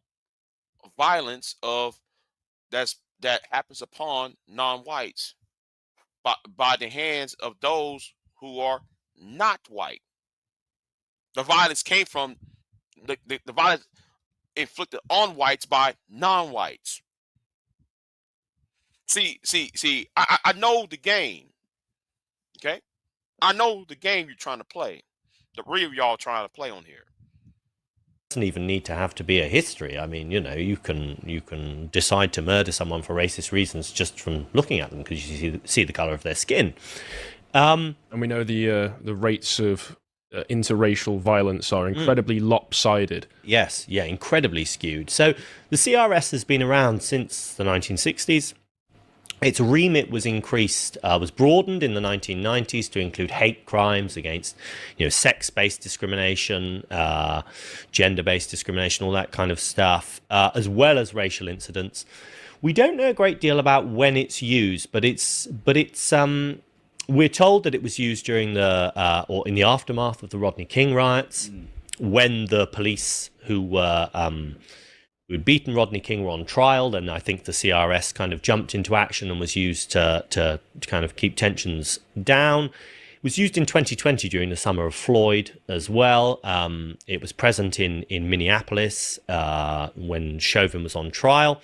violence that happens upon non-whites by the hands of those who are not white. The violence came from the violence inflicted on whites by non-whites. See, I know the game. Okay? I know the game you're trying to play. The three of y'all trying to play on here. Doesn't even need to have to be a history. I mean, you can decide to murder someone for racist reasons just from looking at them because you see the color of their skin. And we know the rates of interracial violence are incredibly lopsided. Yes, yeah, incredibly skewed. So the CRS has been around since the 1960s. Its remit was broadened in the 1990s to include hate crimes against, sex-based discrimination, gender-based discrimination, all that kind of stuff, as well as racial incidents. We don't know a great deal about when it's used, but we're told that it was used during or in the aftermath of the Rodney King riots, when the police who had beaten Rodney King were on trial, and I think the CRS kind of jumped into action and was used to kind of keep tensions down. It was used in 2020 during the summer of Floyd as well. It was present in Minneapolis when Chauvin was on trial.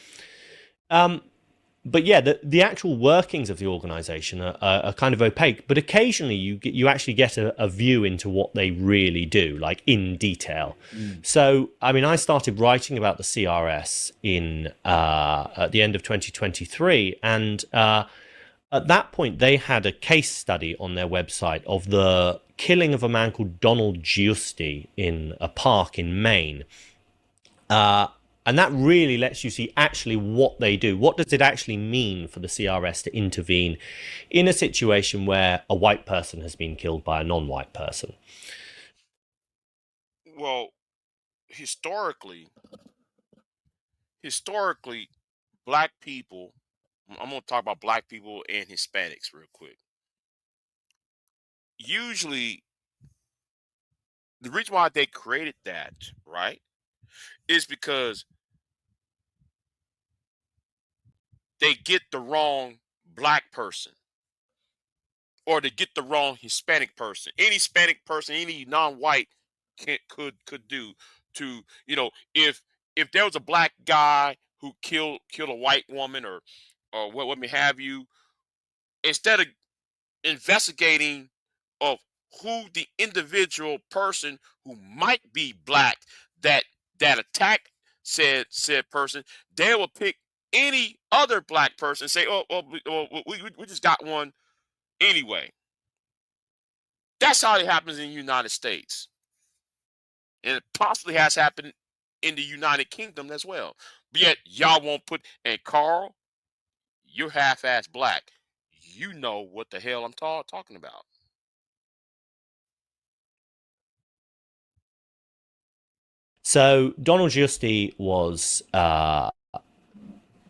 But yeah, the actual workings of the organization are kind of opaque, but occasionally you actually get a view into what they really do, like in detail. So, I mean, I started writing about the CRS at the end of 2023, and at that point they had a case study on their website of the killing of a man called Donald Giusti in a park in Maine. And that really lets you see actually what they do. What does it actually mean for the CRS to intervene in a situation where a white person has been killed by a non-white person? Well, historically, black people, I'm going to talk about black people and Hispanics real quick. Usually, the reason why they created that, right, is because they get the wrong black person or they get the wrong Hispanic person. Any Hispanic person, any non-white could do to, if there was a black guy who killed a white woman or what may have you, instead of investigating of who the individual person who might be black that attacked said person, they will pick any other black person, say, we just got one anyway. That's how it happens in the United States. And it possibly has happened in the United Kingdom as well. But yet, y'all won't put, and Carl, you're half-ass black. You know what the hell I'm talking about. So Donald Giusti was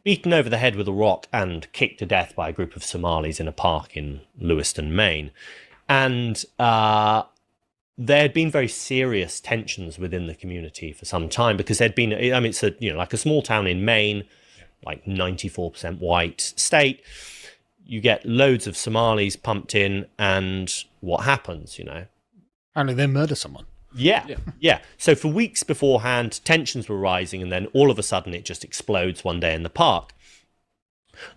beaten over the head with a rock and kicked to death by a group of Somalis in a park in Lewiston, Maine. And there had been very serious tensions within the community for some time because there'd been, it's like a small town in Maine, like 94% white state. You get loads of Somalis pumped in, and what happens, And they murder someone. Yeah. So for weeks beforehand, tensions were rising, and then all of a sudden it just explodes one day in the park.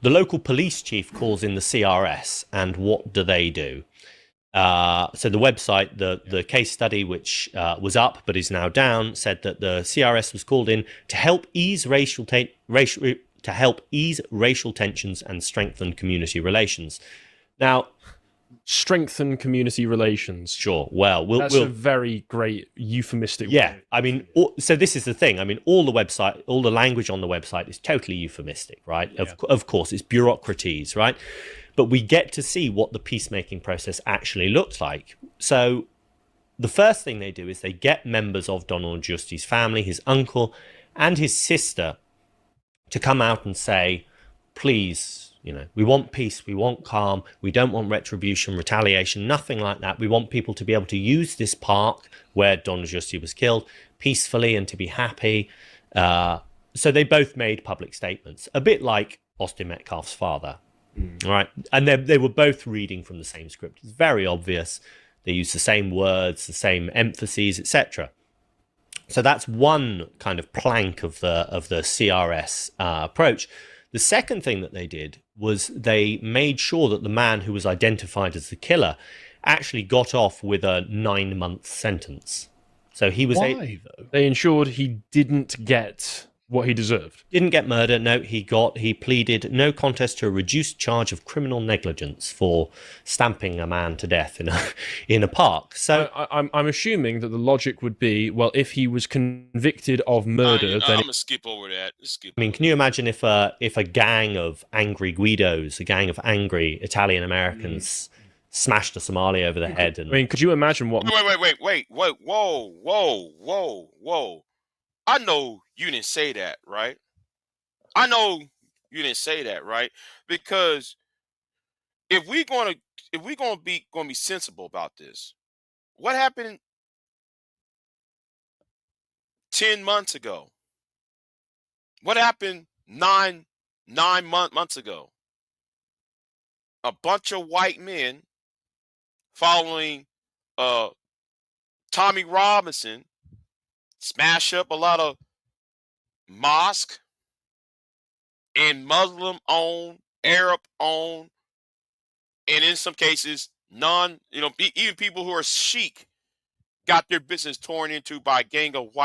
The local police chief calls in the CRS, and what do? So the website, the case study, which was up but is now down, said that the CRS was called in to help ease racial tensions and strengthen community relations. Now, strengthen community relations. Sure. Well, that's a very great euphemistic. Yeah, word. I mean, so this is the thing. I mean, all the language on the website is totally euphemistic, right? Yeah. Of course, it's bureaucraties, right? But we get to see what the peacemaking process actually looks like. So the first thing they do is they get members of Donald Giusti's family, his uncle and his sister, to come out and say, please, we want peace, we want calm, we don't want retribution, retaliation, nothing like that. We want people to be able to use this park where Donald Giusti was killed peacefully and to be happy. So they both made public statements, a bit like Austin Metcalf's father. Right, and they were both reading from the same script. It's very obvious. They use the same words, the same emphases, etc. So that's one kind of plank of the CRS approach. The second thing that they did was they made sure that the man who was identified as the killer actually got off with a 9-month sentence. So he was. Why though? They ensured he didn't get what he deserved. Didn't get murder. No, he pleaded no contest to a reduced charge of criminal negligence for stamping a man to death in a park. So I'm assuming that the logic would be, well, if he was convicted of murder, then I'm gonna skip over that. I mean, can you imagine if a gang of angry Guidos, a gang of angry Italian Americans, smashed a Somali over the head? And I mean, could you imagine what? Wait! Whoa! I know you didn't say that, right? I know you didn't say that, right? Because if we're gonna be sensible about this, what happened 10 months ago? What happened nine months ago? A bunch of white men following Tommy Robinson smash up a lot of mosque and Muslim-owned, Arab-owned, and in some cases, even people who are Sikh got their business torn into by a gang of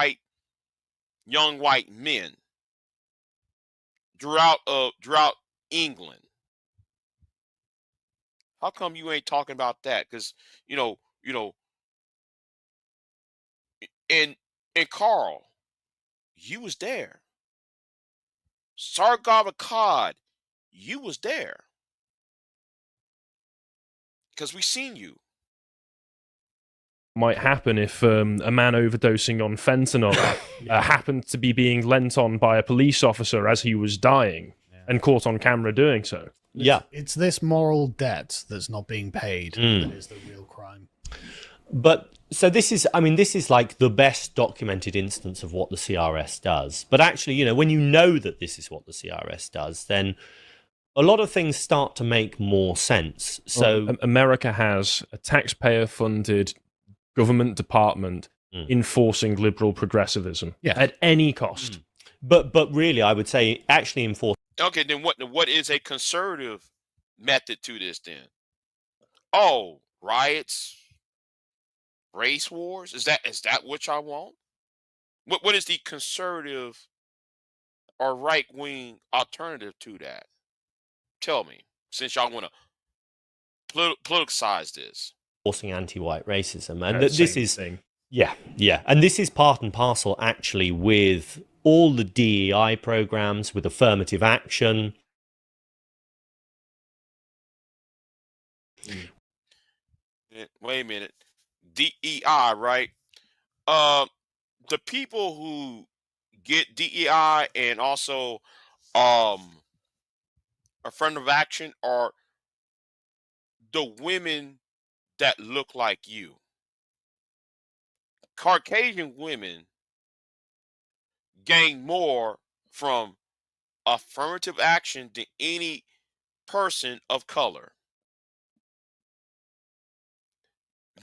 young white men throughout England. How come you ain't talking about that? Because and Carl, you was there. Sargon Akkad, you was there. Because we seen you. Might happen if a man overdosing on fentanyl happened to be being lent on by a police officer as he was dying and caught on camera doing so. It's this moral debt that's not being paid that is the real crime. But so this is like the best documented instance of what the CRS does. But actually, when you know that this is what the CRS does, then a lot of things start to make more sense. So America has a taxpayer-funded government department enforcing liberal progressivism at any cost. But really, I would say actually enforce. Okay, then what is a conservative method to this then? Oh, riots, race wars? Is that what y'all want? What is the conservative or right-wing alternative to that? Tell me, since y'all want to politicize this. Forcing anti-white racism, and this is and this is part and parcel actually with all the DEI programs, with affirmative action. Wait a minute, DEI, right? The people who get DEI and also affirmative action are the women that look like you. Caucasian women gain more from affirmative action than any person of color.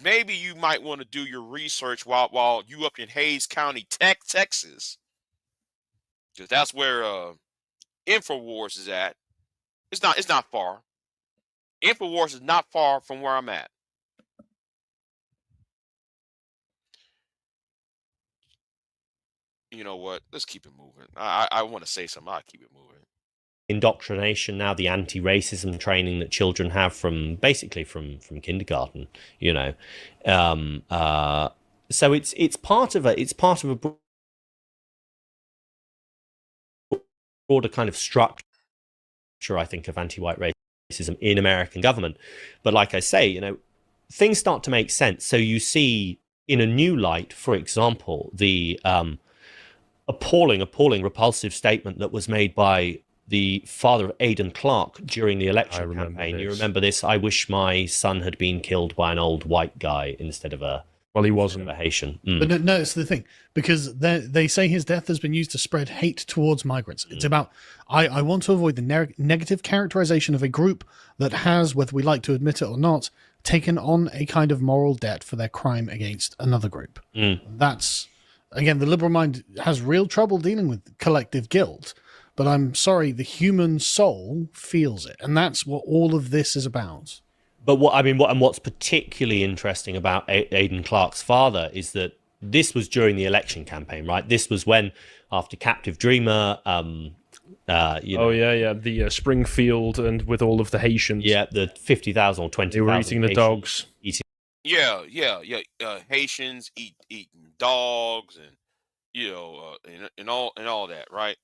Maybe you might want to do your research while you up in Hayes County, Texas, because that's where InfoWars is at. It's not far. InfoWars is not far from where I'm at. You know what? Let's keep it moving. I want to say something. I'll keep it moving. Indoctrination now, the anti-racism training that children have from basically from kindergarten, you know. So it's part of a broader kind of structure, I think, of anti-white racism in American government. But like I say, you know, things start to make sense. So you see in a new light, for example, the appalling, repulsive statement that was made by the father of Aidan Clark during the election campaign. You remember this? I wish my son had been killed by an old white guy instead of a he wasn't a Haitian. But no, it's the thing, because they say his death has been used to spread hate towards migrants. It's about, I want to avoid the negative characterization of a group that has, whether we like to admit it or not, taken on a kind of moral debt for their crime against another group. That's, again, the liberal mind has real trouble dealing with collective guilt. But I'm sorry, the human soul feels it, and that's what all of this is about. But what's particularly interesting about Aidan Clark's father is that this was during the election campaign, right? This was when, after Captive Dreamer, the Springfield and with all of the Haitians, the 50,000 or 20,000, they were eating the dogs. Haitians eating dogs, and and all that, right?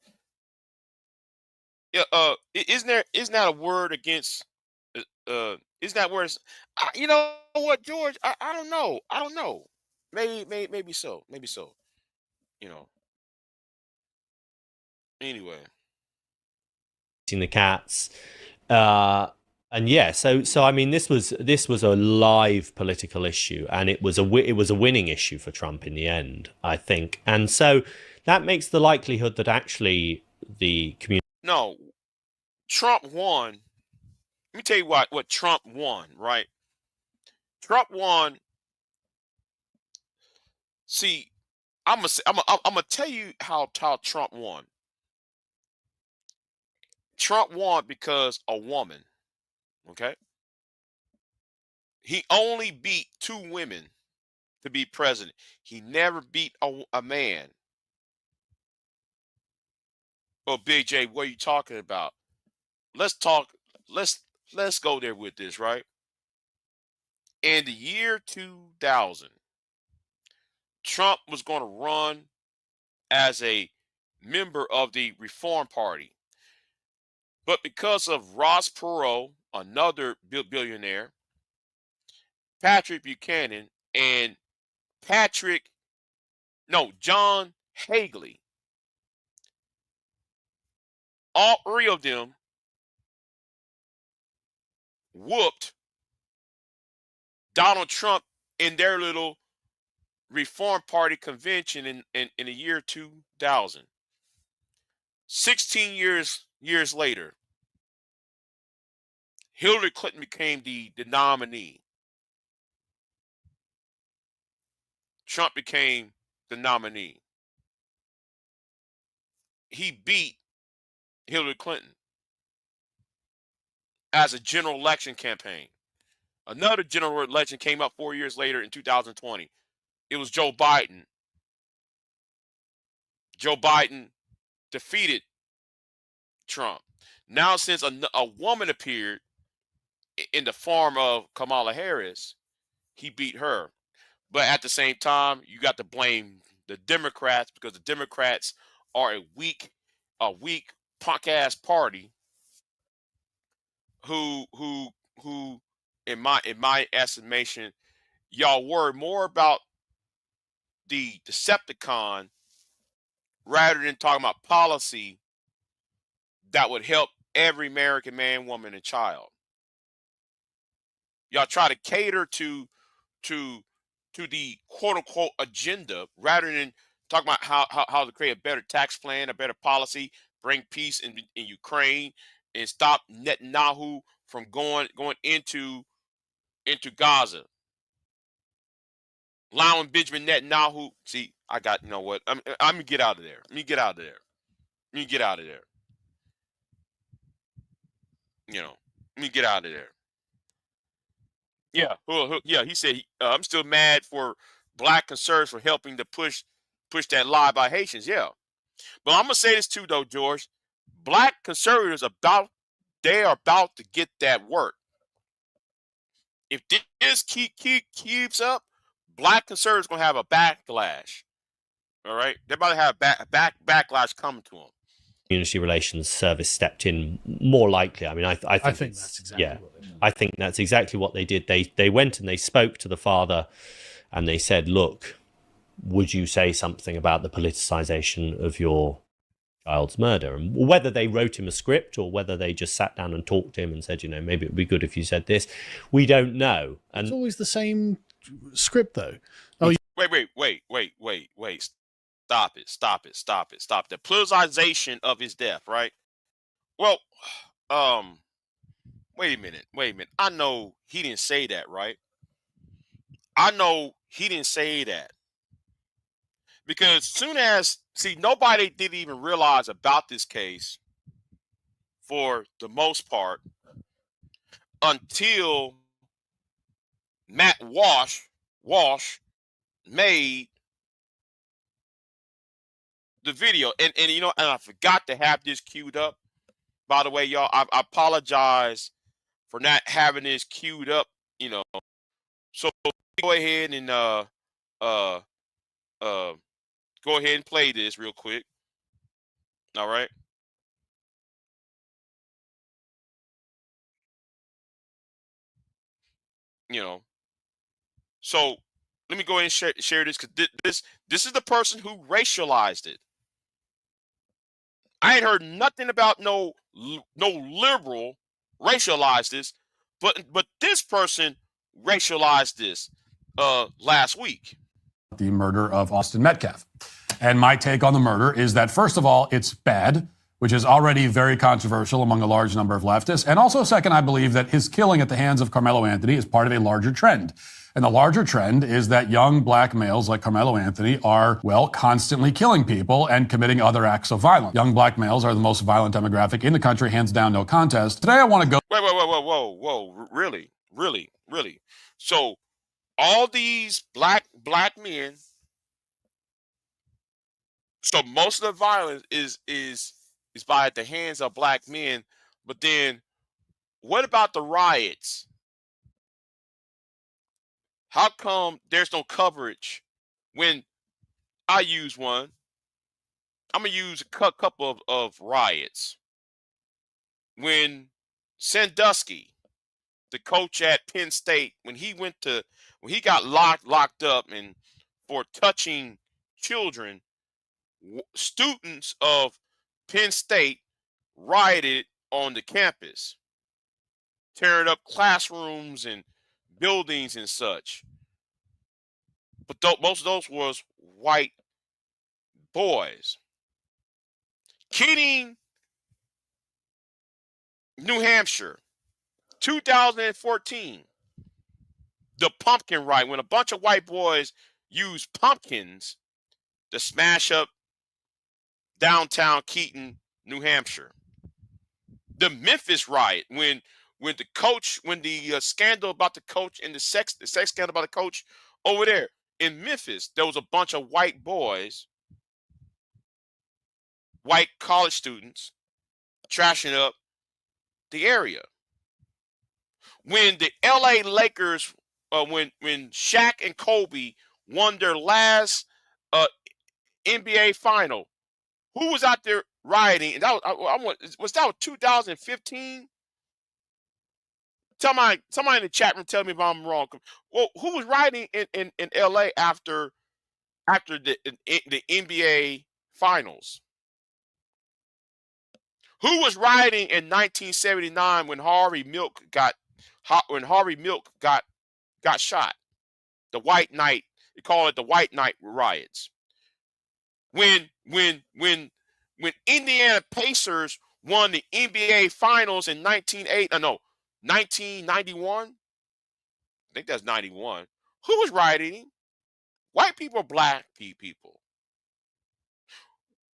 Yeah, isn't that a word against? Isn't that word? You know what, George? I don't know. Maybe so. You know. Anyway, eating the cats, and yeah. So I mean, this was a live political issue, and it was a winning issue for Trump in the end, I think. And so that makes the likelihood that actually the community. No, Trump won. Let me tell you what Trump won, right? Trump won. See, I'm gonna tell you how Trump won. Trump won because a woman, okay? He only beat 2 women to be president. He never beat a man. Oh, Big J, what are you talking about? Let's go there with this, right? In the year 2000, Trump was going to run as a member of the Reform Party. But because of Ross Perot, another billionaire, Patrick Buchanan, and John Higley, all 3 of them whooped Donald Trump in their little Reform Party convention in the year 2000. 16 years later, Hillary Clinton became the nominee. Trump became the nominee. He beat Hillary Clinton as a general election campaign. Another general election came up 4 years later in 2020. It was Joe Biden. Joe Biden defeated Trump. Now, since a woman appeared in the form of Kamala Harris, he beat her. But at the same time, you got to blame the Democrats, because the Democrats are a weak punk ass party who in my estimation, y'all worry more about the Decepticon rather than talking about policy that would help every American man, woman, and child. Y'all try to cater to the quote unquote agenda rather than talk about how to create a better tax plan, a better policy, bring peace in Ukraine, and stop Netanyahu from going into Gaza. Allowing Benjamin Netanyahu. See, you know what? I'm gonna get out of there. Let me get out of there. You know, let me get out of there. Yeah, yeah. He said, I'm still mad for black conservatives for helping to push push that lie by Haitians, yeah. But I'm gonna say this too, though, George. Black conservatives they are about to get that work. If this keeps up, black conservatives gonna have a backlash. All right, they're about to have backlash coming to them. Community Relations Service stepped in more likely. I mean, I think that's exactly what they did. I think that's exactly what they did. They went and they spoke to the father, and they said, "Look, would you say something about the politicization of your child's murder?" And whether they wrote him a script or whether they just sat down and talked to him and said, maybe it would be good if you said this, we don't know. And it's always the same script, though. Oh, Wait. Stop it. The politicization of his death, right? Well, wait a minute. I know he didn't say that, right? I know he didn't say that. Because nobody didn't even realize about this case for the most part until Matt Walsh made the video. And I forgot to have this queued up. By the way, y'all, I apologize for not having this queued up, So go ahead and go ahead and play this real quick. All right. So let me go ahead and share this, because this is the person who racialized it. I ain't heard nothing about no liberal racialized this, but this person racialized this last week. The murder of Austin Metcalf. And my take on the murder is that, first of all, it's bad, which is already very controversial among a large number of leftists. And also, second, I believe that his killing at the hands of Karmelo Anthony is part of a larger trend. And the larger trend is that young black males like Karmelo Anthony are, constantly killing people and committing other acts of violence. Young black males are the most violent demographic in the country, hands down, no contest. Today I want to go... Whoa. Really? So all these black men, so most of the violence is by the hands of black men. But then what about the riots? How come there's no coverage when I use one? I'm going to use a couple of riots. When Sandusky, the coach at Penn State, when he got locked up and for touching children, students of Penn State rioted on the campus, tearing up classrooms and buildings and such. But most of those was white boys. Keating, New Hampshire, 2014. The pumpkin riot, when a bunch of white boys used pumpkins to smash up downtown Keating, New Hampshire. The Memphis riot, when the scandal about the coach and the sex scandal about the coach over there in Memphis, there was a bunch of white boys, white college students, trashing up the area. When the LA Lakers, when Shaq and Kobe won their last NBA final, who was out there rioting? And that was that 2015? Somebody in the chat room tell me if I'm wrong. Well, who was rioting in LA after the NBA finals? Who was rioting in 1979 when Harvey Milk got shot? The White Night. They call it the White Night riots. When Indiana Pacers won the NBA Finals in 1991. I think that's 91. Who was rioting? White people or black people?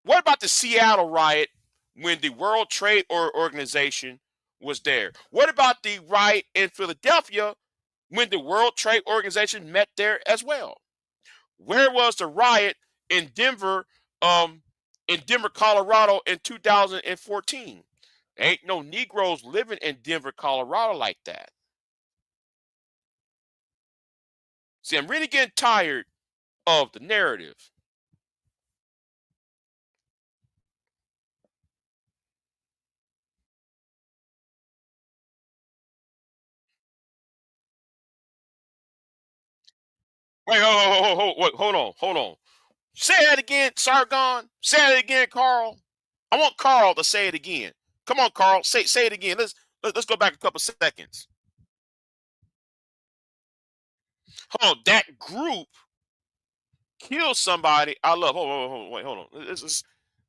What about the Seattle riot when the World Trade Organization was there? What about the riot in Philadelphia when the World Trade Organization met there as well? Where was the riot in Denver, Colorado in 2014. Ain't no Negroes living in Denver, Colorado like that. See, I'm really getting tired of the narrative. Wait, hold on. Say that again, Sargon. Say that again, Carl. I want Carl to say it again. Come on, Carl. Say it again. Let's go back a couple seconds. Hold on. That group killed somebody I love. Hold on.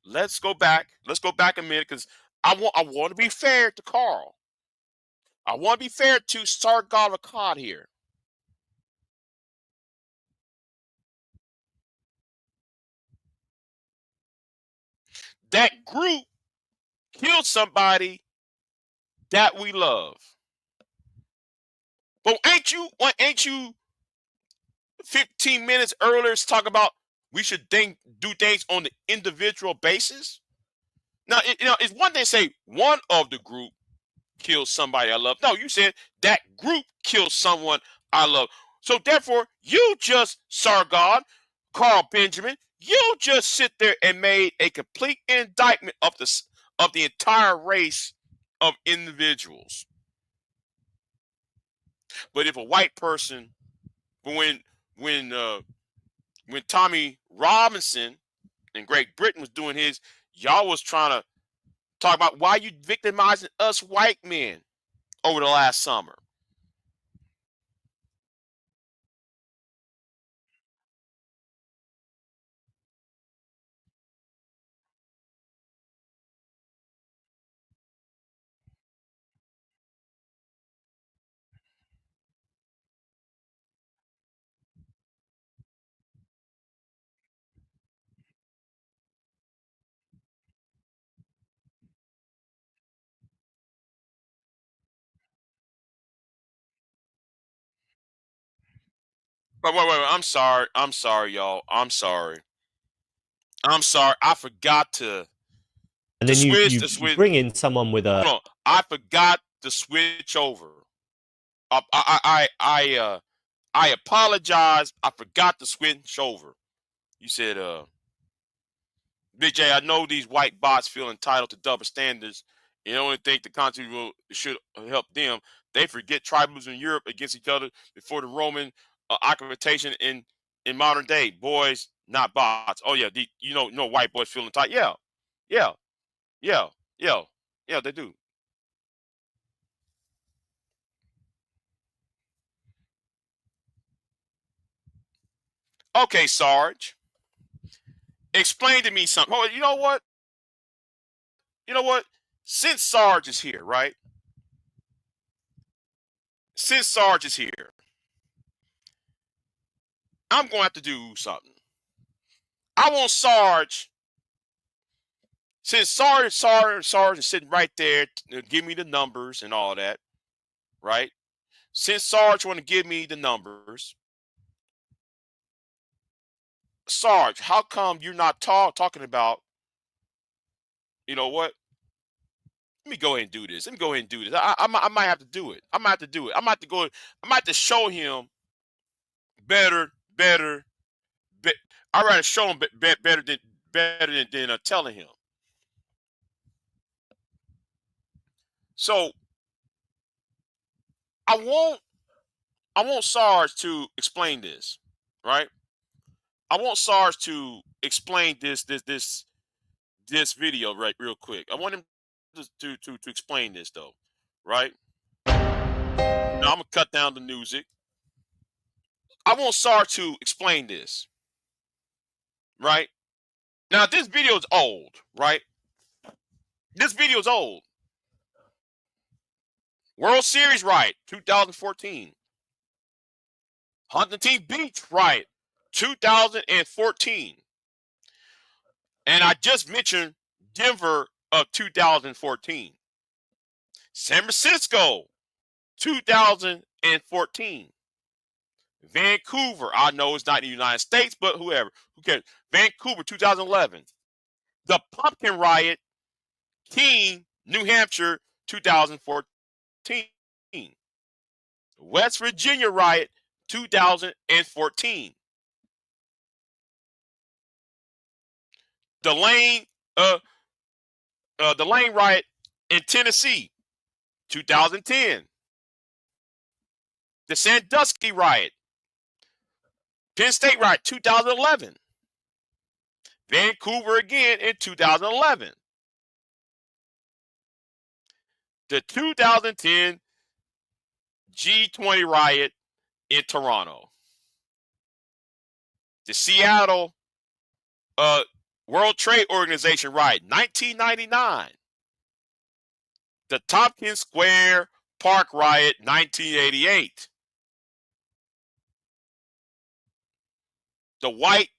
Let's go back. Let's go back a minute because I want to be fair to Carl. I want to be fair to Sargon Akkad here. That group killed somebody that we love. But ain't you 15 minutes earlier talk about we should do things on the individual basis? Now, it's one thing to say one of the group killed somebody I love. No, you said that group killed someone I love. So therefore, you just, Sargon, Carl Benjamin, you just sit there and made a complete indictment of the entire race of individuals. But if a white person, when Tommy Robinson in Great Britain was doing his, y'all was trying to talk about why you victimizing us white men over the last summer. But wait. I'm sorry, y'all. I'm sorry. I forgot to. And then you bring in someone with a. Hold on. I forgot to switch over. I apologize. I forgot to switch over. You said, Big J, I know these white bots feel entitled to double standards and only think the country should help them. They forget tribalism in Europe against each other before the Roman occupation in modern day. Boys, not bots. Oh yeah, you know white boys feel entitled. Yeah, they do. Okay, Sarge, explain to me something. Oh, you know what? Since Sarge is here, right? Since Sarge is here, I'm going to have to do something. I want Sarge, since Sarge is sitting right there to give me the numbers and all that, right? Since Sarge want to give me the numbers, Sarge, how come you're not talking about, you know what? Let me go ahead and do this. I might have to do it. I might have to do it. I might have to show him better. I'd rather show him better than telling him. So I want Sarge to explain this, right? I want Sarge to explain this video right real quick. I want him to explain this though, right? Now I'm gonna cut down the music. I want Sarge to explain this, right? Now this video is old, right? This video is old. World Series, right? 2014. Huntington Beach, right? 2014. And I just mentioned Denver of 2014. San Francisco, 2014. Vancouver, I know it's not in the United States, but whoever, who cares? Vancouver, 2011. The Pumpkin Riot, Keene, New Hampshire, 2014. West Virginia Riot, 2014. The Lane Riot in Tennessee, 2010. The Sandusky Riot, Penn State Riot, 2011. Vancouver again in 2011. The 2010 G20 riot in Toronto. The Seattle World Trade Organization riot, 1999. The Tompkins Square Park riot, 1988. The White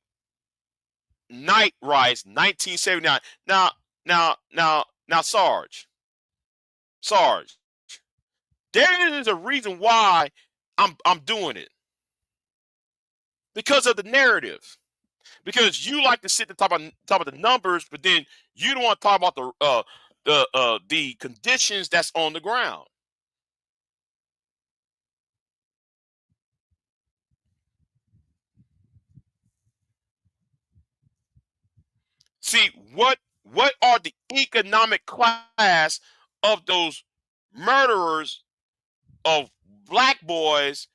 Knight riots, 1979. Now, Sarge, there is a reason why I'm doing it. Because of the narrative. Because you like to sit at the top of the numbers, but then you don't want to talk about the conditions that's on the ground. See, what are the economic class of those murderers of black boys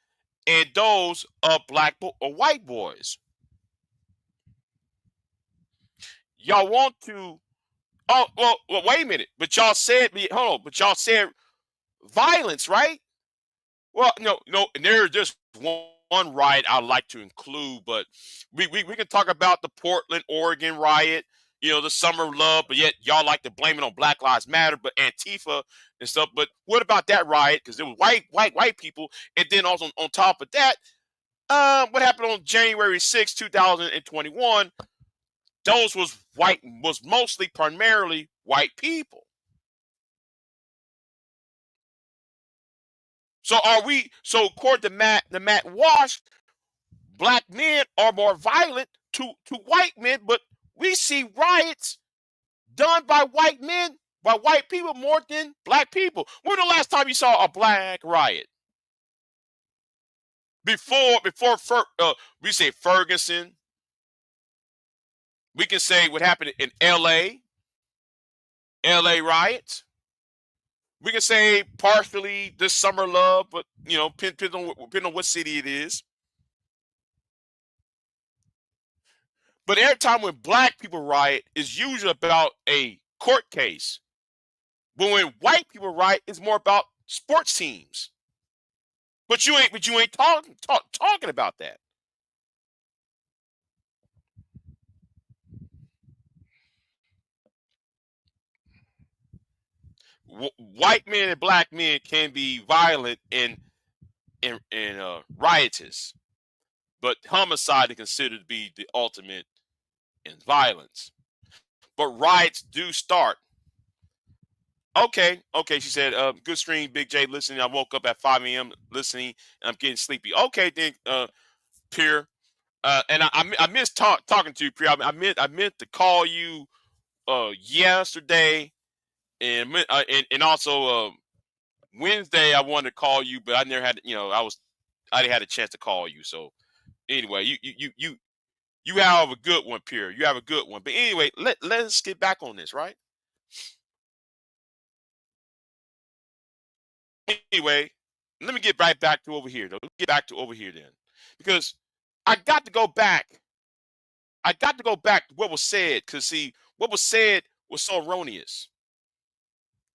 and those of white boys? Y'all want to? Oh, well, wait a minute. But y'all said, hold on. But y'all said violence, right? Well, no, and there's just one riot I'd like to include, but we can talk about the Portland, Oregon riot, the summer of love, but yet y'all like to blame it on Black Lives Matter, but Antifa and stuff. But what about that riot? Because it was white people, and then also on top of that, what happened on January 6, 2021? Those was mostly primarily white people. So according to Matt Walsh, black men are more violent to white men, but we see riots done by white men, by white people more than black people. When the last time you saw a black riot? Before we say Ferguson, we can say what happened in LA riots. We can say partially this summer love, but depending on what city it is. But every time when black people riot, it's usually about a court case. But when white people riot, it's more about sports teams. But you ain't talking about that. White men and black men can be violent and riotous, but homicide is considered to be the ultimate in violence. But riots do start. Okay, she said, good stream, Big J, listening. I woke up at 5 a.m. listening, and I'm getting sleepy. Okay, then, Pierre. And I missed talking to you, Pierre. I meant to call you yesterday, and also Wednesday I wanted to call you, but I never had, I didn't have a chance to call you. So anyway, you have a good one, Pierre. You have a good one. But anyway, let's get back on this, right? Anyway, let me get right back to over here, though. Get back to over here then. Because I got to go back. To what was said. Because, see, what was said was so erroneous.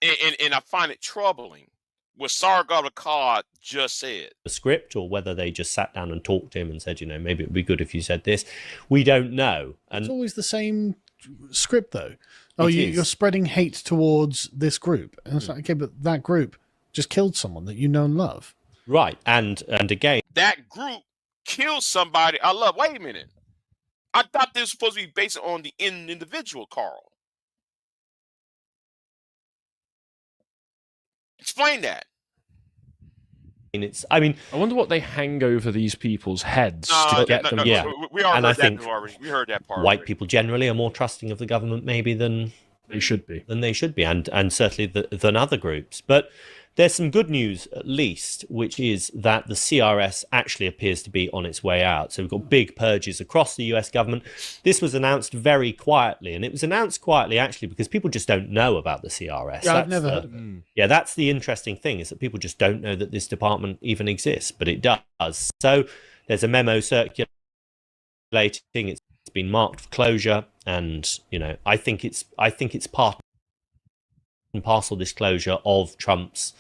And I find it troubling what Sargon Akkad just said. The script, or whether they just sat down and talked to him and said, maybe it would be good if you said this. We don't know. And it's always the same script, though. Oh, you're spreading hate towards this group. And it's like, okay, but that group just killed someone that you know and love. Right. And again, that group killed somebody I love. Wait a minute. I thought this was supposed to be based on the individual, Carl. Explain that. I wonder what they hang over these people's heads to get them. We already heard that already. We heard that part. White people generally are more trusting of the government, maybe, than they should be. And certainly than other groups. But there's some good news, at least, which is that the CRS actually appears to be on its way out. So we've got big purges across the US government. This was announced very quietly, and it was announced quietly, actually, because people just don't know about the CRS. Yeah, I've never heard of it. Yeah, that's the interesting thing, is that people just don't know that this department even exists, but it does. So there's a memo circulating. It's been marked for closure, and I think it's part and parcel disclosure of Trump's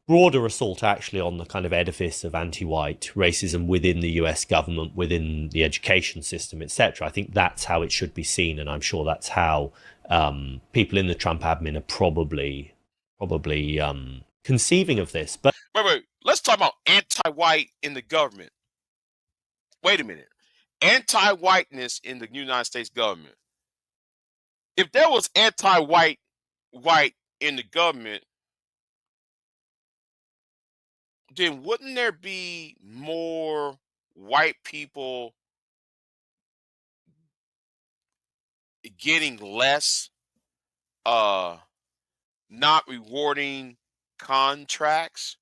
broader assault, actually, on the kind of edifice of anti-white racism within the US government, within the education system, etc. I think that's how it should be seen, and I'm sure that's how people in the Trump admin are probably conceiving of this. But wait, let's talk about anti-white in the government. Wait a minute. Anti-whiteness in the United States government. If there was anti-white in the government, then wouldn't there be more white people getting less not rewarding contracts?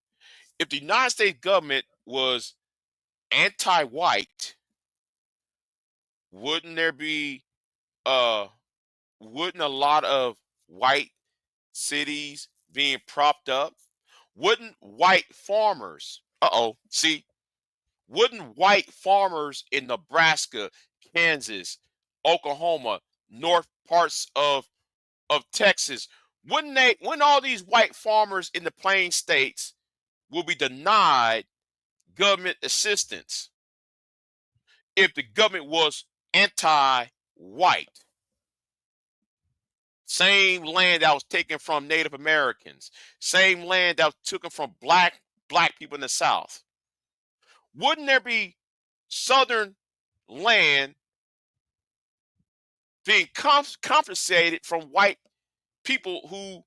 If the United States government was anti-white, wouldn't there be wouldn't a lot of white cities being propped up? Wouldn't white farmers wouldn't white farmers in Nebraska, Kansas, Oklahoma, north parts of Texas, wouldn't all these white farmers in the plain states will be denied government assistance if the government was anti-white? Same land that was taken from Native Americans, same land that was taken from black people in the South. Wouldn't there be Southern land being compensated from white people who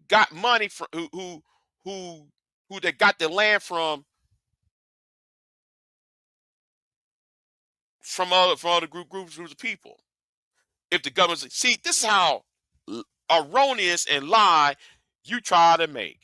got money from who they got the land from other groups of people? If the government see, this is how erroneous and lie you try to make.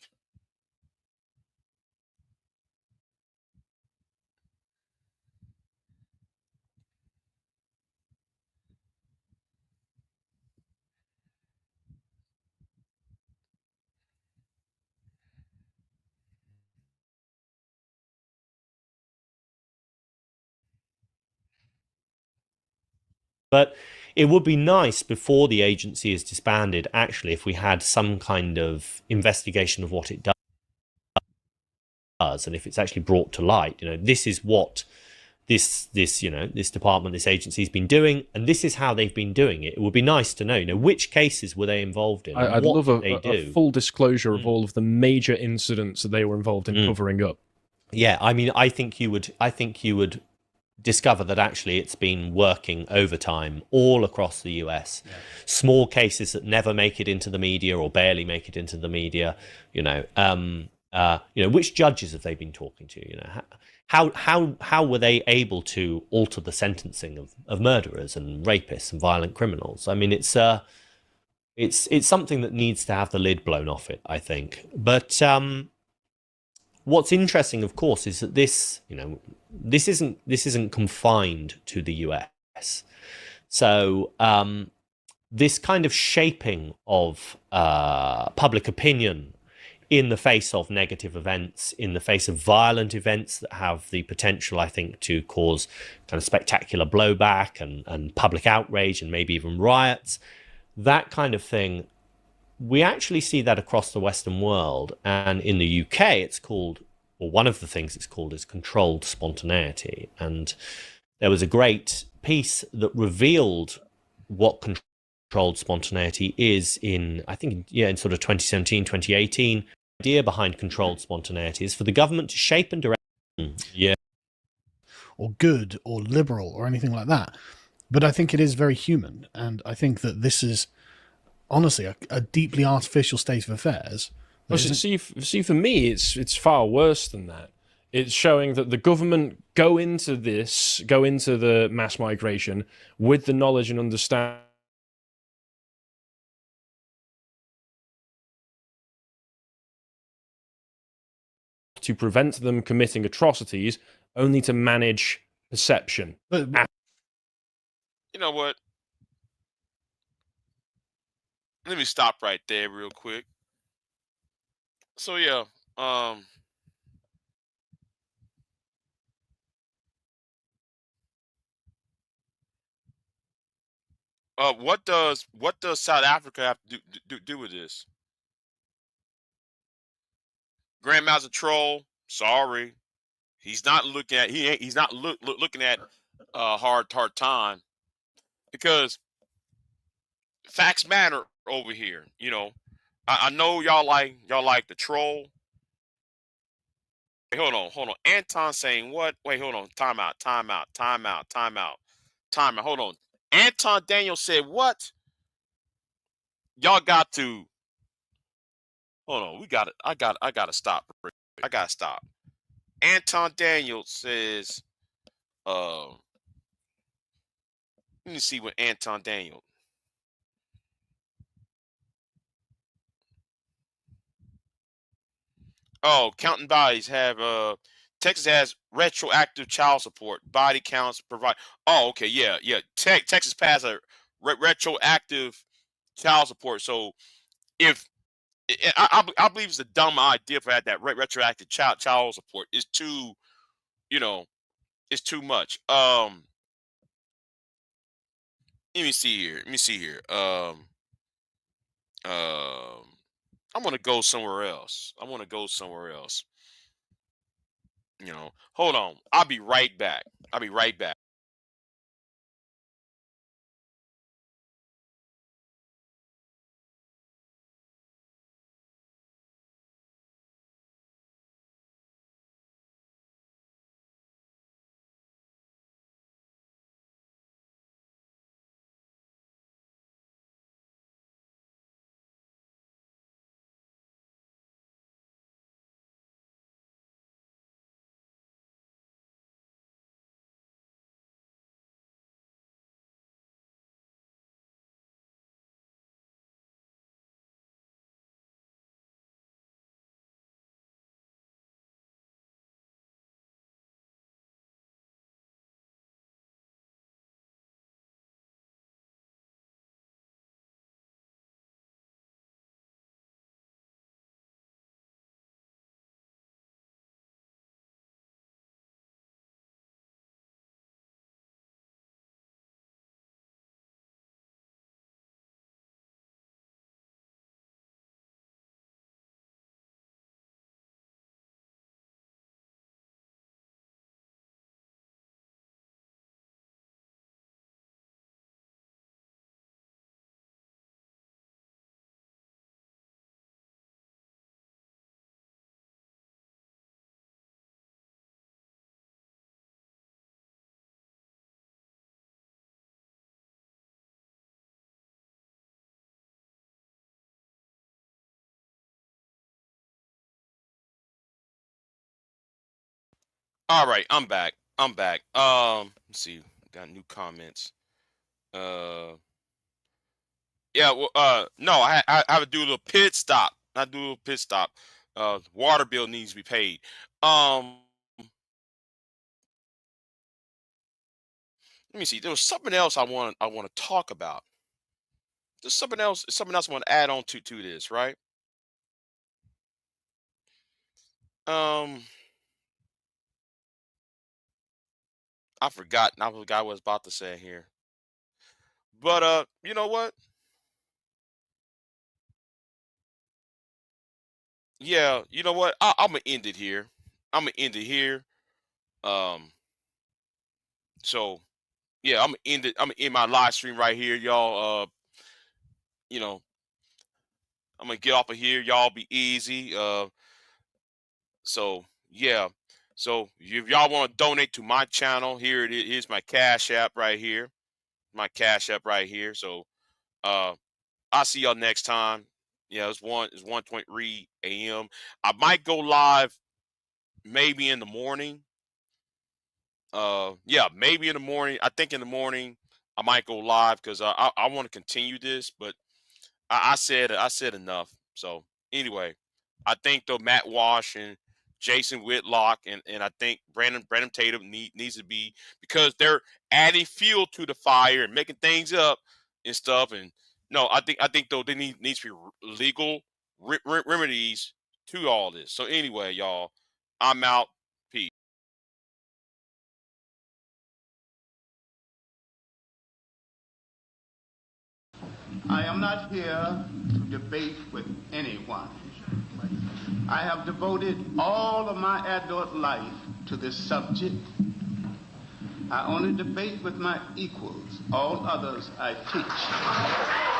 But it would be nice, before the agency is disbanded, actually, if we had some kind of investigation of what it does, and if it's actually brought to light. This is what this department, this agency has been doing, and this is how they've been doing it. It would be nice to know, which cases were they involved in? I'd love a full disclosure of all of the major incidents that they were involved in covering up. Yeah, I mean, I think you would discover that actually it's been working overtime all across the US. Yeah. Small cases that never make it into the media or barely make it into the media. Which judges have they been talking to? How were they able to alter the sentencing of murderers and rapists and violent criminals? I mean, it's something that needs to have the lid blown off it, I think. But what's interesting, of course, is that this isn't confined to the US. So this kind of shaping of public opinion in the face of negative events, in the face of violent events that have the potential, I think, to cause kind of spectacular blowback and public outrage and maybe even riots, that kind of thing, we actually see that across the Western world. And in the UK, it's called, or one of the things it's called, is controlled spontaneity. And there was a great piece that revealed what controlled spontaneity is in sort of 2017, 2018. The idea behind controlled spontaneity is for the government to shape and direct, or good or liberal or anything like that. But I think it is very human. And I think that this is honestly a deeply artificial state of affairs Oh, see, for me, it's far worse than that. It's showing that the government go into the mass migration with the knowledge and understanding to prevent them committing atrocities, only to manage perception. You know what? Let me stop right there real quick. So yeah, what does South Africa have to do with this? Grandmaster Troll, sorry, he's not looking at he's not looking at hard time, because facts matter over here. You know, I know y'all like the troll. Hey, hold on. Anton saying what? Wait, hold on. Time out. Hold on. Anton Daniel said what? Y'all got to hold on. We got it. I gotta stop. I gotta stop. Anton Daniel says, let me see what Anton Daniel. Oh, counting bodies have Texas has retroactive child support. Body counts provide. Oh, okay, yeah. Texas passed a retroactive child support. So if I believe it's a dumb idea for that retroactive child support is too, you know, it's too much. Let me see here. I'm gonna go somewhere else. You know, hold on. I'll be right back. All right, I'm back. Let's see. Got new comments. Yeah. Well, no, I have to do a little pit stop. Water bill needs to be paid. Let me see. There was something else I want to talk about. There's something else I want to add on to this, right? Um, I forgot. I forgot what I was about to say here. But you know what? Yeah, you know what? I'm gonna end it here. Um, so yeah, I'm gonna end it. I'm gonna end my live stream right here, y'all. You know, I'm gonna get off of here. Y'all be easy. So yeah. So if y'all want to donate to my channel, here it is. Here's my Cash App right here. So I'll see y'all next time. Yeah, it's 1:23 a.m. I might go live maybe in the morning. Yeah, maybe in the morning. I think in the morning I might go live because I want to continue this, but I said enough. So anyway, I think though Matt Walsh and Jason Whitlock and I think Brandon Tatum needs to be, because they're adding fuel to the fire and making things up and stuff. And no, I think though there needs to be legal remedies to all this. So anyway, y'all, I'm out. Peace. I am not here to debate with anyone. I have devoted all of my adult life to this subject. I only debate with my equals. All others I teach.